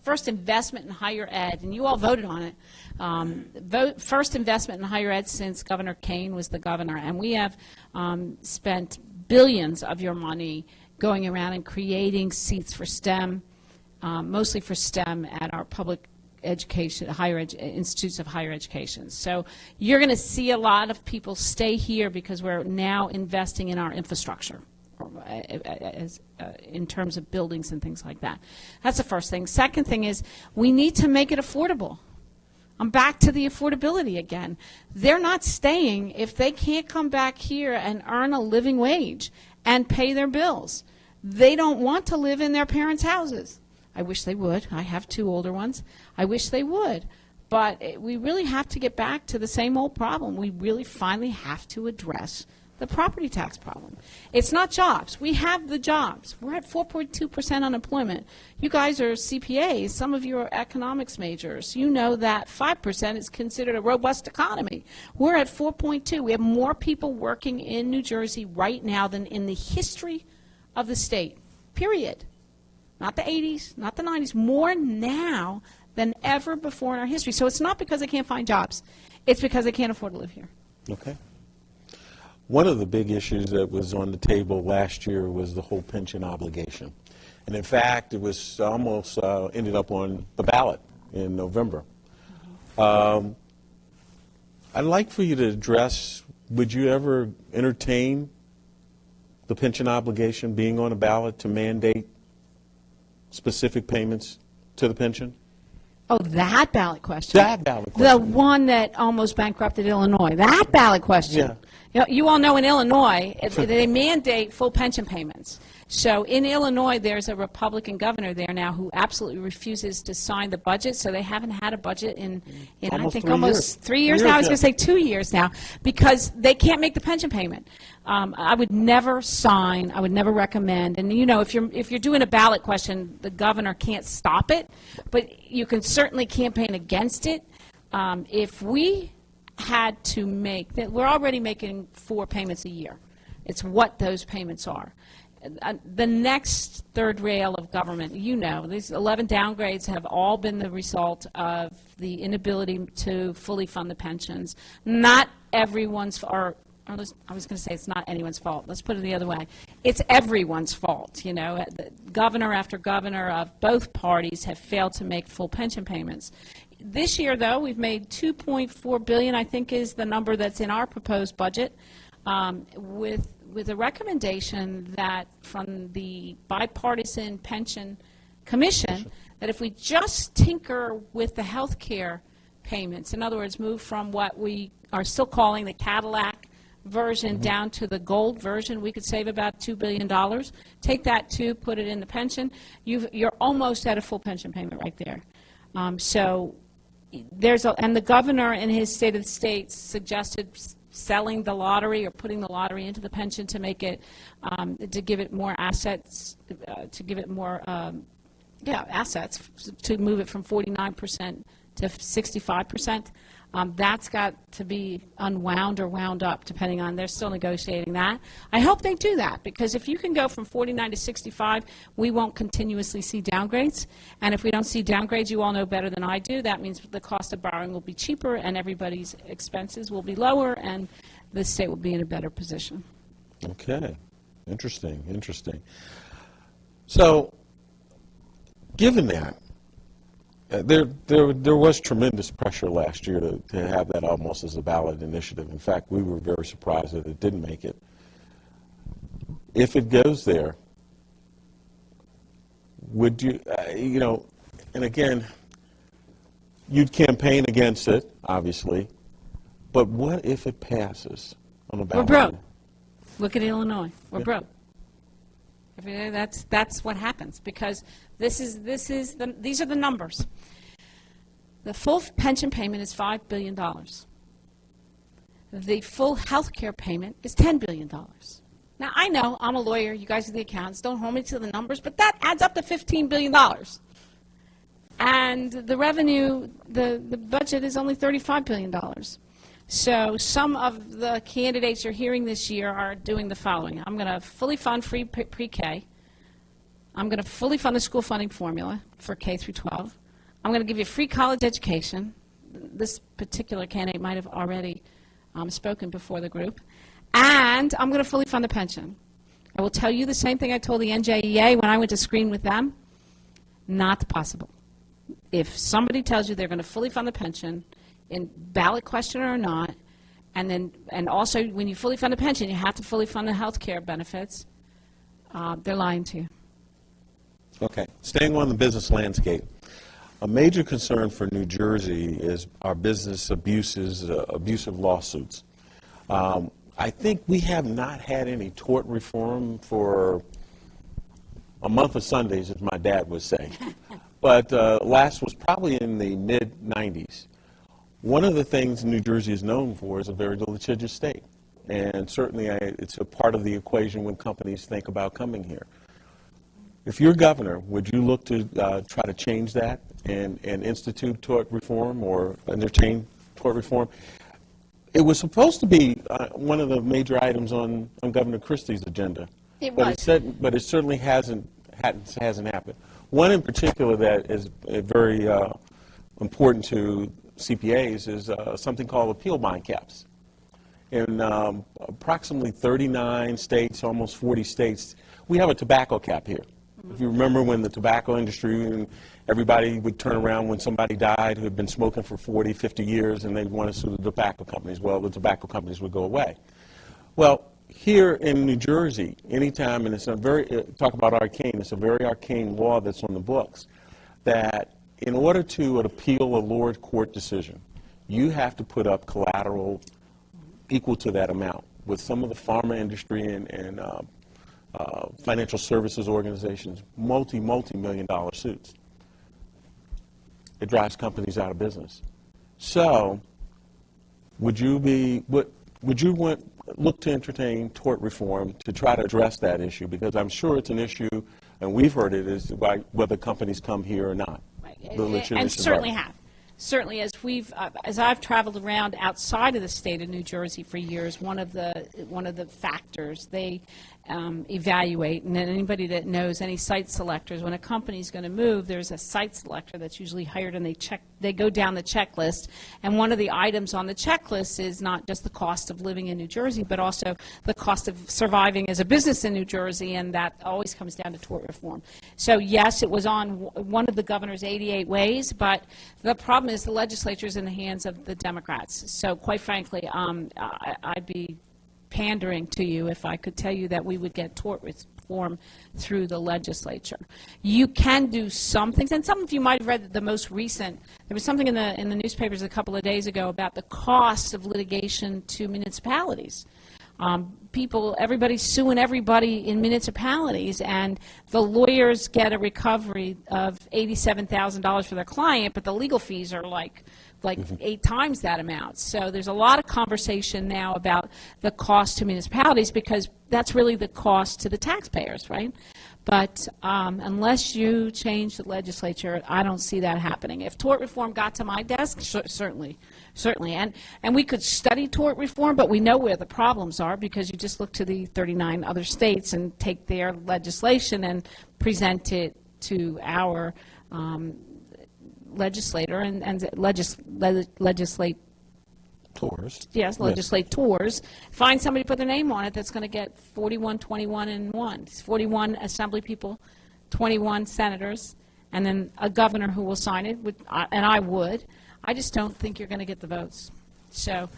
first investment in higher ed, and you all voted on it. First investment in higher ed since Governor Kane was the governor, and we have spent billions of your money going around and creating seats for STEM, mostly for STEM at our public education, institutes of higher education. So you're going to see a lot of people stay here because we're now investing in our infrastructure in terms of buildings and things like that. That's the first thing. Second thing is we need to make it affordable. I'm back to the affordability again. They're not staying if they can't come back here and earn a living wage and pay their bills. They don't want to live in their parents' houses. I wish they would. I have 2 older ones. I wish they would. But we really have to get back to the same old problem. We really finally have to address the property tax problem. It's not jobs. We have the jobs. We're at 4.2% unemployment. You guys are CPAs. Some of you are economics majors. You know that 5% is considered a robust economy. We're at 4.2. We have more people working in New Jersey right now than in the history of the state, period. not the 80s, not the 90s, more now than ever before in our history. So it's not because they can't find jobs. It's because they can't afford to live here. Okay. One of the big issues that was on the table last year was the whole pension obligation. And in fact, it was almost ended up on the ballot in November. I'd like for you to address, would you ever entertain the pension obligation being on a ballot to mandate specific payments to the pension? Oh, that ballot question. That ballot question. The one that almost bankrupted Illinois. That ballot question. Yeah. You all know in Illinois, they mandate full pension payments. So in Illinois, there's a Republican governor there now who absolutely refuses to sign the budget. So they haven't had a budget in I think, almost 3 years now. I was going to say 2 years now, because they can't make the pension payment. I would never sign. I would never recommend. And if you're doing a ballot question, the governor can't stop it, but you can certainly campaign against it. If we had to make that, we're already making 4 payments a year. It's what those payments are. The next third rail of government, these 11 downgrades have all been the result of the inability to fully fund the pensions. Not everyone's, I was going to say it's not anyone's fault. Let's put it the other way. It's everyone's fault. Governor after governor of both parties have failed to make full pension payments. This year, though, we've made $2.4 billion, I think is the number that's in our proposed budget, with a recommendation that from the Bipartisan Pension Commission that if we just tinker with the health care payments, in other words, move from what we are still calling the Cadillac version down to the gold version, we could save about $2 billion. Take that put it in the pension. You're almost at a full pension payment right there. So and the governor in his State of the State suggested selling the lottery or putting the lottery into the pension to make it, to give it more assets, to give it more, assets, to move it from 49% to 65%. That's got to be unwound or wound up, depending on, they're still negotiating that. I hope they do that, because if you can go from 49 to 65, we won't continuously see downgrades. And if we don't see downgrades, you all know better than I do, that means the cost of borrowing will be cheaper and everybody's expenses will be lower and the state will be in a better position. Okay. Interesting. So, given that, there was tremendous pressure last year to have that almost as a ballot initiative. In fact, we were very surprised that it didn't make it. If it goes there, would you, and again, you'd campaign against it, obviously, but what if it passes on a ballot? We're broke. Look at Illinois. We're broke. That's what happens, because these are the numbers. The full pension payment is $5 billion. The full health care payment is $10 billion. Now, I know I'm a lawyer. You guys are the accountants. Don't hold me to the numbers, but that adds up to $15 billion. And the revenue, the budget is only $35 billion. So some of the candidates you're hearing this year are doing the following. I'm going to fully fund free pre-K. I'm going to fully fund the school funding formula for K through 12. I'm going to give you free college education. This particular candidate might have already spoken before the group. And I'm going to fully fund the pension. I will tell you the same thing I told the NJEA when I went to screen with them. Not possible. If somebody tells you they're going to fully fund the pension, in ballot question or not, and also when you fully fund the pension, you have to fully fund the health care benefits, they're lying to you. Okay. Staying on the business landscape, a major concern for New Jersey is our business abusive lawsuits. I think we have not had any tort reform for a month of Sundays, as my dad would say. But last was probably in the mid-'90s. One of the things New Jersey is known for is a very litigious state. And certainly it's a part of the equation when companies think about coming here. If you're governor, would you look to try to change that and institute tort reform or entertain tort reform? It was supposed to be one of the major items on Governor Christie's agenda. It was. But it certainly hasn't hasn't happened. One in particular that is very important to CPAs is something called appeal bond caps. In approximately 39 states, almost 40 states, we have a tobacco cap here. If you remember when the tobacco industry and everybody would turn around when somebody died who had been smoking for 40, 50 years and they wanted to sue the tobacco companies, well, the tobacco companies would go away. Well, here in New Jersey, anytime, and it's a very, talk about arcane, it's a very arcane law that's on the books, that in order to appeal a lower court decision, you have to put up collateral equal to that amount. With some of the pharma industry and financial services organizations, multi-million-dollar suits. It drives companies out of business. So, would you look to entertain tort reform to try to address that issue? Because I'm sure it's an issue, and we've heard it, is whether companies come here or not. Right. And certainly have. Certainly, as I've traveled around outside of the state of New Jersey for years, one of the factors they evaluate, and anybody that knows any site selectors, when a company's going to move, there's a site selector that's usually hired, and they go down the checklist, and one of the items on the checklist is not just the cost of living in New Jersey, but also the cost of surviving as a business in New Jersey, and that always comes down to tort reform. So yes, it was on one of the governor's 88 ways, but the problem is the legislature is in the hands of the Democrats. So quite frankly, I'd be pandering to you if I could tell you that we would get tort reform through the legislature. You can do some things, and some of you might have read the most recent. There was something in the newspapers a couple of days ago about the cost of litigation to municipalities. Everybody's suing everybody in municipalities, and the lawyers get a recovery of $87,000 for their client, but the legal fees are like 8 times that amount. So there's a lot of conversation now about the cost to municipalities, because that's really the cost to the taxpayers, right? But unless you change the legislature, I don't see that happening. If tort reform got to my desk, certainly. And we could study tort reform, but we know where the problems are, because you just look to the 39 other states and take their legislation and present it to our legislator and legislate. Yes, legislators. Find somebody to put their name on it that's going to get 41, 21, and 1. 41 assembly people, 21 senators, and then a governor who will sign it, and I would. I just don't think you're going to get the votes. So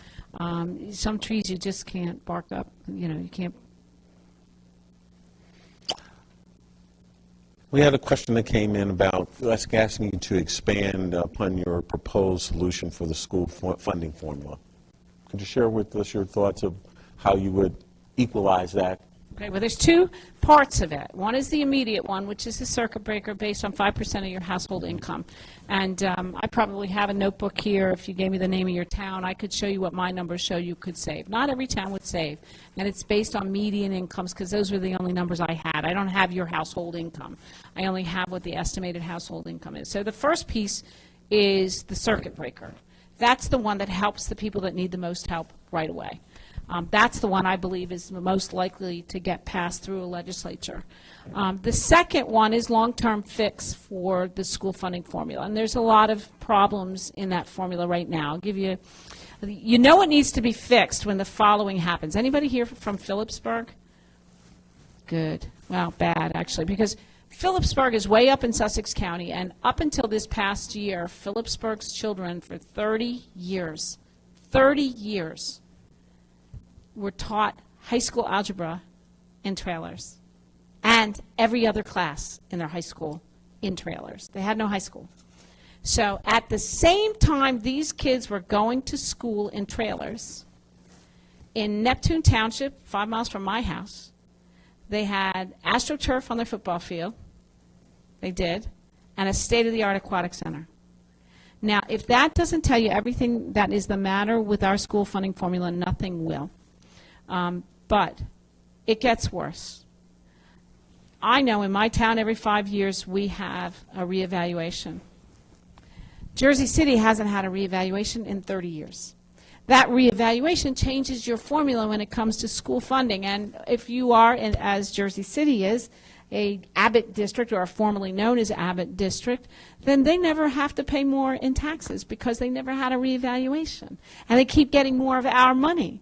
some trees you just can't bark up. You can't. We had a question that came in about us asking you to expand upon your proposed solution for the school funding formula. Could you share with us your thoughts of how you would equalize that? Okay, well, there's 2 parts of it. One is the immediate one, which is the circuit breaker based on 5% of your household income. And I probably have a notebook here. If you gave me the name of your town, I could show you what my numbers show you could save. Not every town would save. And it's based on median incomes, because those were the only numbers I had. I don't have your household income. I only have what the estimated household income is. So the first piece is the circuit breaker. That's the one that helps the people that need the most help right away. That's the one I believe is the most likely to get passed through a legislature. The second one is long-term fix for the school funding formula, and there's a lot of problems in that formula right now. I'll give you, what needs to be fixed when the following happens. Anybody here from Phillipsburg? Good. Well, bad, actually, because Phillipsburg is way up in Sussex County, and up until this past year, Phillipsburg's children for 30 years, were taught high school algebra in trailers, and every other class in their high school in trailers. They had no high school. So at the same time these kids were going to school in trailers, in Neptune Township, 5 miles from my house, they had AstroTurf on their football field. They did. And a state-of-the-art aquatic center. Now, if that doesn't tell you everything that is the matter with our school funding formula, nothing will. But it gets worse. I know in my town every 5 years we have a reevaluation. Jersey City hasn't had a reevaluation in 30 years. That reevaluation changes your formula when it comes to school funding. And if you are, as Jersey City is, a Abbott district or formerly known as Abbott district, then they never have to pay more in taxes because they never had a reevaluation. And they keep getting more of our money.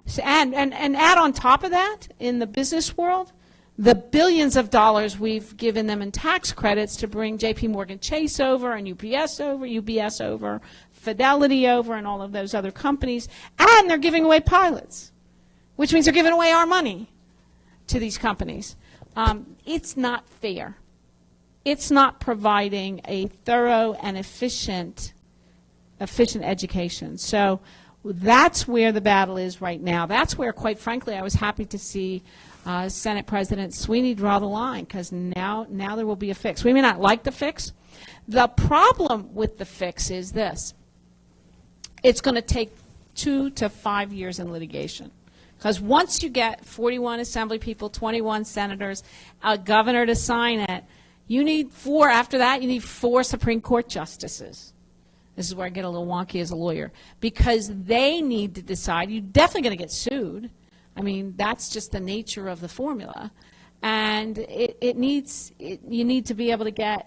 So, and add on top of that, in the business world, the billions of dollars we've given them in tax credits to bring J.P. Morgan Chase over and UPS over, UBS over, Fidelity over, and all of those other companies. And they're giving away pilots, which means they're giving away our money to these companies. It's not fair. It's not providing a thorough and efficient education. So that's where the battle is right now. That's where, quite frankly, I was happy to see Senate President Sweeney draw the line, because now there will be a fix. We may not like the fix. The problem with the fix is this. It's going to take 2 to 5 years in litigation. Because once you get 41 assembly people, 21 senators, a governor to sign it, you need 4. After that, you need 4 Supreme Court justices. This is where I get a little wonky as a lawyer. Because they need to decide. You're definitely going to get sued. I mean, that's just the nature of the formula. And you need to be able to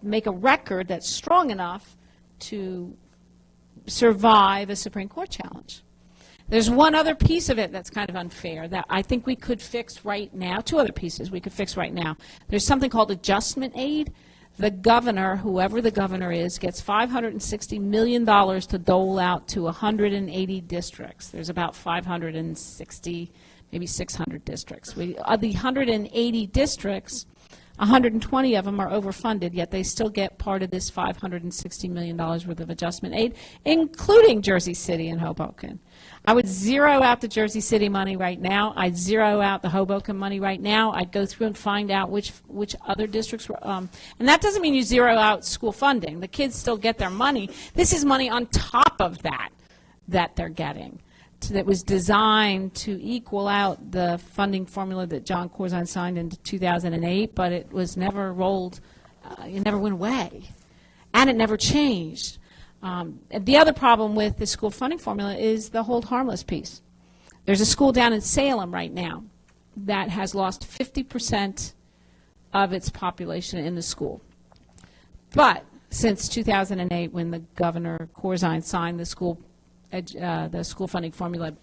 make a record that's strong enough to survive a Supreme Court challenge. There's one other piece of it that's kind of unfair that I think we could fix right now. 2 other pieces we could fix right now. There's something called adjustment aid. The governor, whoever the governor is, gets $560 million to dole out to 180 districts. There's about 560, maybe 600 districts. Of the 180 districts, 120 of them are overfunded, yet they still get part of this $560 million worth of adjustment aid, including Jersey City and Hoboken. I would zero out the Jersey City money right now. I'd zero out the Hoboken money right now. I'd go through and find out which other districts were. And that doesn't mean you zero out school funding. The kids still get their money. This is money on top of that they're getting. That was designed to equal out the funding formula that John Corzine signed in 2008, but it was never rolled, it never went away, and it never changed. The other problem with the school funding formula is the hold harmless piece. There's a school down in Salem right now that has lost 50% of its population in the school. But since 2008, when the Governor Corzine signed the school funding formula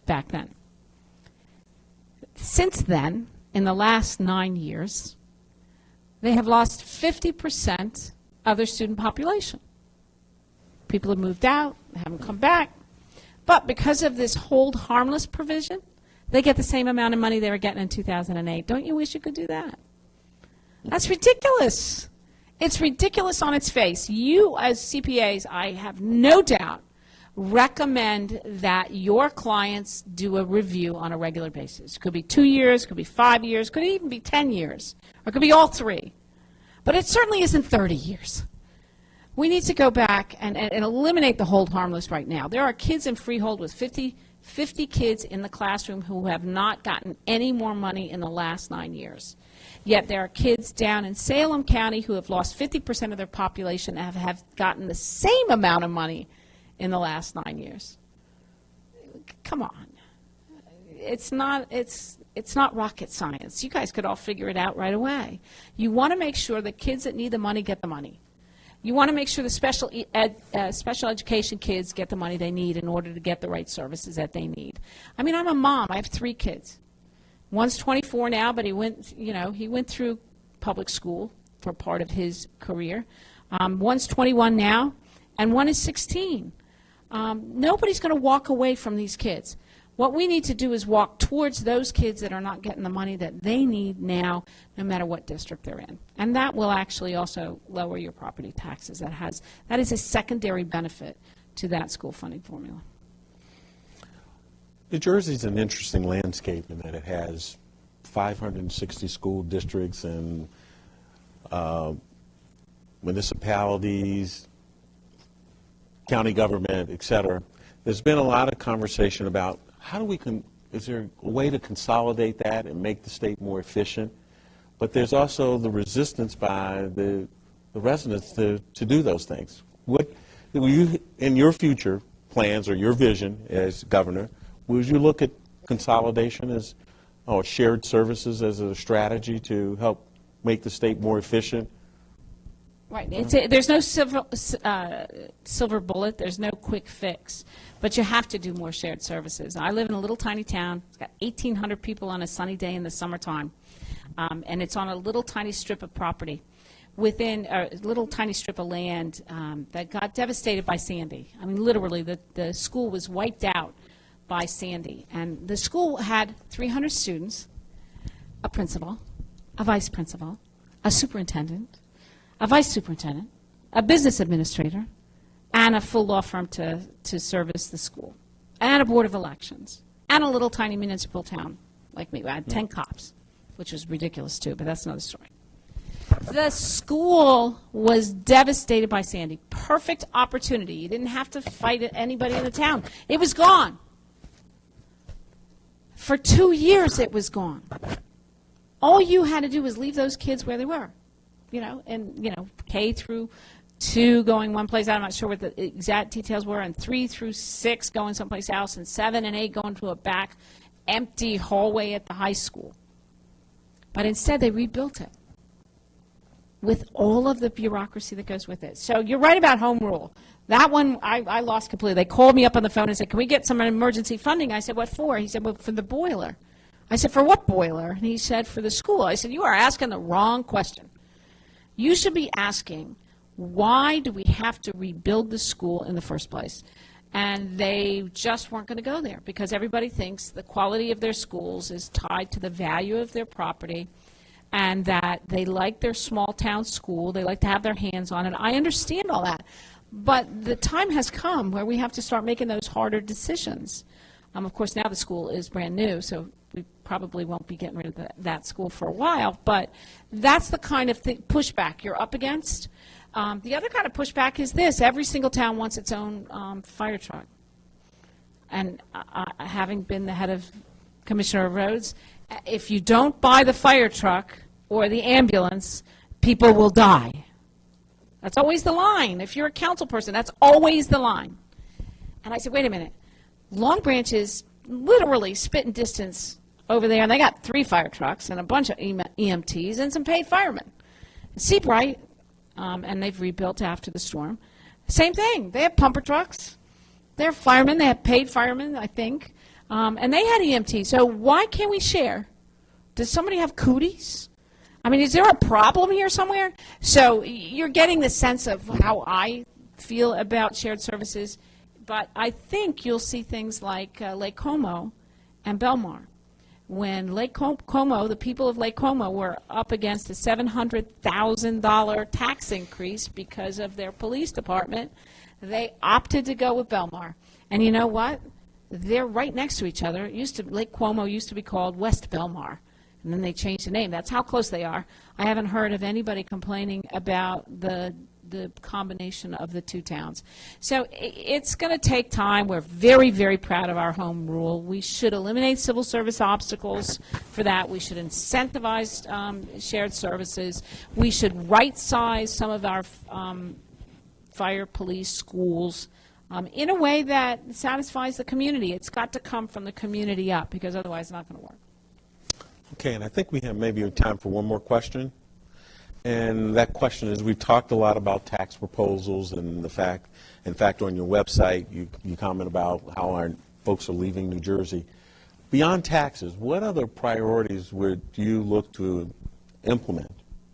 back then. Since then, in the last 9 years, they have lost 50% of their student population. People have moved out, haven't come back. But because of this hold harmless provision, they get the same amount of money they were getting in 2008. Don't you wish you could do that? That's ridiculous. It's ridiculous on its face. You, as CPAs, I have no doubt, recommend that your clients do a review on a regular basis. It could be 2 years, could be 5 years, could even be 10 years, or it could be all 3. But it certainly isn't 30 years. We need to go back and eliminate the hold harmless right now. There are kids in freehold with 50 kids in the classroom who have not gotten any more money in the last 9 years. Yet there are kids down in Salem County who have lost 50% of their population and have gotten the same amount of money in the last 9 years. Come on. It's not rocket science. You guys could all figure it out right away. You want to make sure the kids that need the money get the money. You want to make sure the special education kids get the money they need in order to get the right services that they need. I mean, I'm a mom. I have 3 kids. One's 24 now, but he went through public school for part of his career. One's 21 now, and one is 16. Nobody's going to walk away from these kids. What we need to do is walk towards those kids that are not getting the money that they need now, no matter what district they're in. And that will actually also lower your property taxes. That is a secondary benefit to that school funding formula. New Jersey's an interesting landscape in that it has 560 school districts and municipalities, county government, et cetera. There's been a lot of conversation about is there a way to consolidate that and make the state more efficient? But there's also the resistance by the residents to do those things. What, in your future plans or your vision as governor, would you look at consolidation as or shared services as a strategy to help make the state more efficient? Right. There's no silver bullet. There's no quick fix. But you have to do more shared services. I live in a little tiny town. It's got 1,800 people on a sunny day in the summertime. And it's on a little tiny strip of property within a little tiny strip of land that got devastated by Sandy. I mean, literally, the school was wiped out by Sandy. And the school had 300 students, a principal, a vice principal, a superintendent, a vice superintendent, a business administrator, and a full law firm to service the school, and a board of elections, and a little tiny municipal town like me. I had 10 cops, which was ridiculous too, but that's another story. The school was devastated by Sandy. Perfect opportunity. You didn't have to fight anybody in the town. It was gone. For 2 years it was gone. All you had to do was leave those kids where they were. K through 2 going one place out. I'm not sure what the exact details were, and 3 through 6 going someplace else, and 7 and 8 going to a back empty hallway at the high school. But instead, they rebuilt it with all of the bureaucracy that goes with it. So you're right about home rule. That one I lost completely. They called me up on the phone and said, "Can we get some emergency funding?" I said, "What for?" He said, "Well, for the boiler." I said, "For what boiler?" And he said, "For the school." I said, "You are asking the wrong question. You should be asking, why do we have to rebuild the school in the first place?" And they just weren't going to go there because everybody thinks the quality of their schools is tied to the value of their property and that they like their small town school. They like to have their hands on it. I understand all that. But the time has come where we have to start making those harder decisions. Of course, now the school is brand new, so we probably won't be getting rid of that school for a while. But that's the kind of pushback you're up against. The other kind of pushback is this. Every single town wants its own fire truck. And having been the head of Commissioner of Roads, if you don't buy the fire truck or the ambulance, people will die. That's always the line. If you're a council person, that's always the line. And I said, wait a minute. Long Branch is literally spitting distance over there, and they got 3 fire trucks and a bunch of EMTs and some paid firemen. Seabright, and they've rebuilt after the storm. Same thing. They have pumper trucks. They're firemen. They have paid firemen, I think. And they had EMTs. So why can't we share? Does somebody have cooties? I mean, is there a problem here somewhere? So you're getting the sense of how I feel about shared services. But I think you'll see things like Lake Como and Belmar. When Lake Como, the people of Lake Como were up against a $700,000 tax increase because of their police department, they opted to go with Belmar. And you know what? They're right next to each other. Lake Como used to be called West Belmar, and then they changed the name. That's how close they are. I haven't heard of anybody complaining about the combination of the 2 towns. So it's going to take time. We're very, very proud of our home rule. We should eliminate civil service obstacles for that. We should incentivize shared services. We should right-size some of our fire, police, schools in a way that satisfies the community. It's got to come from the community up because otherwise it's not going to work. Okay, and I think we have maybe time for one more question. And that question is, we've talked a lot about tax proposals and the fact, in fact, on your website, you comment about how our folks are leaving New Jersey. Beyond taxes, what other priorities would you look to implement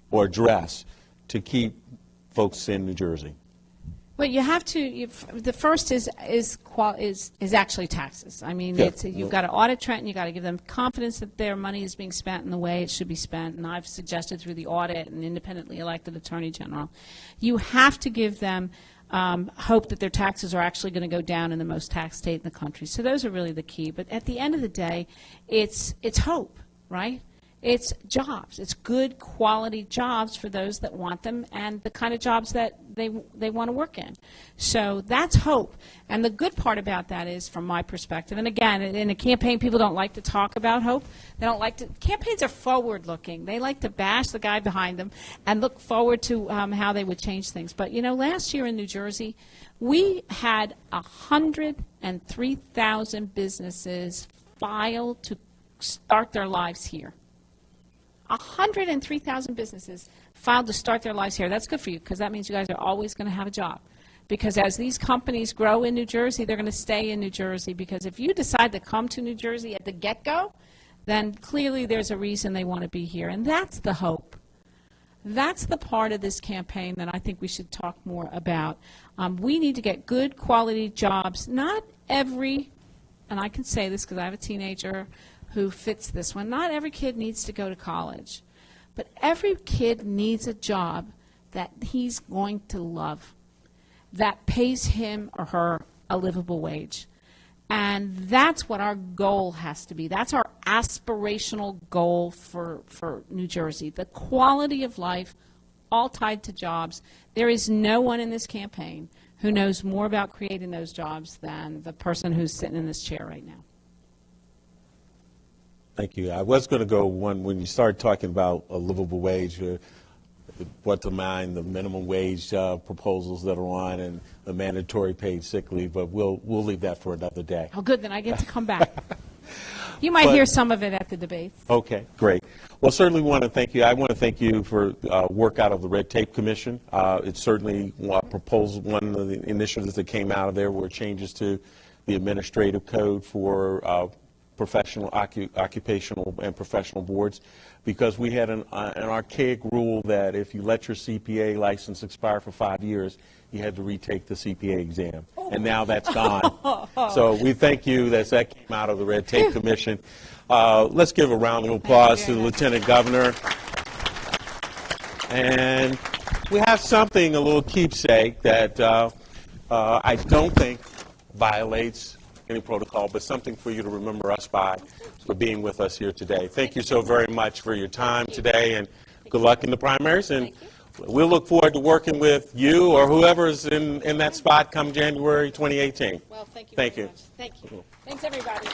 or address to keep folks in New Jersey? Well, you have to. The first is actually taxes. I mean, Yeah. You've got to audit Trenton. You've got to give them confidence that their money is being spent in the way it should be spent. And I've suggested through the audit and independently elected attorney general, you have to give them hope that their taxes are actually going to go down in the most taxed state in the country. So those are really the key. But at the end of the day, it's hope, right? It's jobs. It's good quality jobs for those that want them and the kind of jobs that they want to work in. So that's hope. And the good part about that is, from my perspective, and again, in a campaign, people don't like to talk about hope. They don't like to. Campaigns are forward-looking. They like to bash the guy behind them and look forward to how they would change things. But, you know, last year in New Jersey, we had 103,000 businesses file to start their lives here. 103,000 businesses filed to start their lives here. That's good for you, because that means you guys are always going to have a job. Because as these companies grow in New Jersey, they're going to stay in New Jersey. Because if you decide to come to New Jersey at the get-go, then clearly there's a reason they want to be here. And that's the hope. That's the part of this campaign that I think we should talk more about. We need to get good quality jobs. Not every, and I can say this because I have a teenager who fits this one, not every kid needs to go to college. But every kid needs a job that he's going to love, that pays him or her a livable wage. And that's what our goal has to be. That's our aspirational goal for New Jersey. The quality of life, all tied to jobs. There is no one in this campaign who knows more about creating those jobs than the person who's sitting in this chair right now. Thank you. I was going to go when you started talking about a livable wage, brought to mind the minimum wage proposals that are on and the mandatory paid sick leave, but we'll leave that for another day. Oh, good. Then I get to come back. You might hear some of it at the debates. Okay, great. Well, certainly want to thank you. I want to thank you for work out of the Red Tape Commission. It's certainly one of the initiatives that came out of there were changes to the administrative code for professional, occupational, and professional boards, because we had an archaic rule that if you let your CPA license expire for 5 years, you had to retake the CPA exam. And now that's gone. So we thank you that came out of the Red Tape Commission. Let's give a round of applause to the Lieutenant Governor. And we have something, a little keepsake that I don't think violates any protocol, but something for you to remember us by, for being with us here today. Thank you so very much for your time today, and good luck in the primaries. And we'll look forward to working with you or whoever's in that spot come January 2018. Well, thank you. Thank you. Much. Thank you. Thanks, everybody.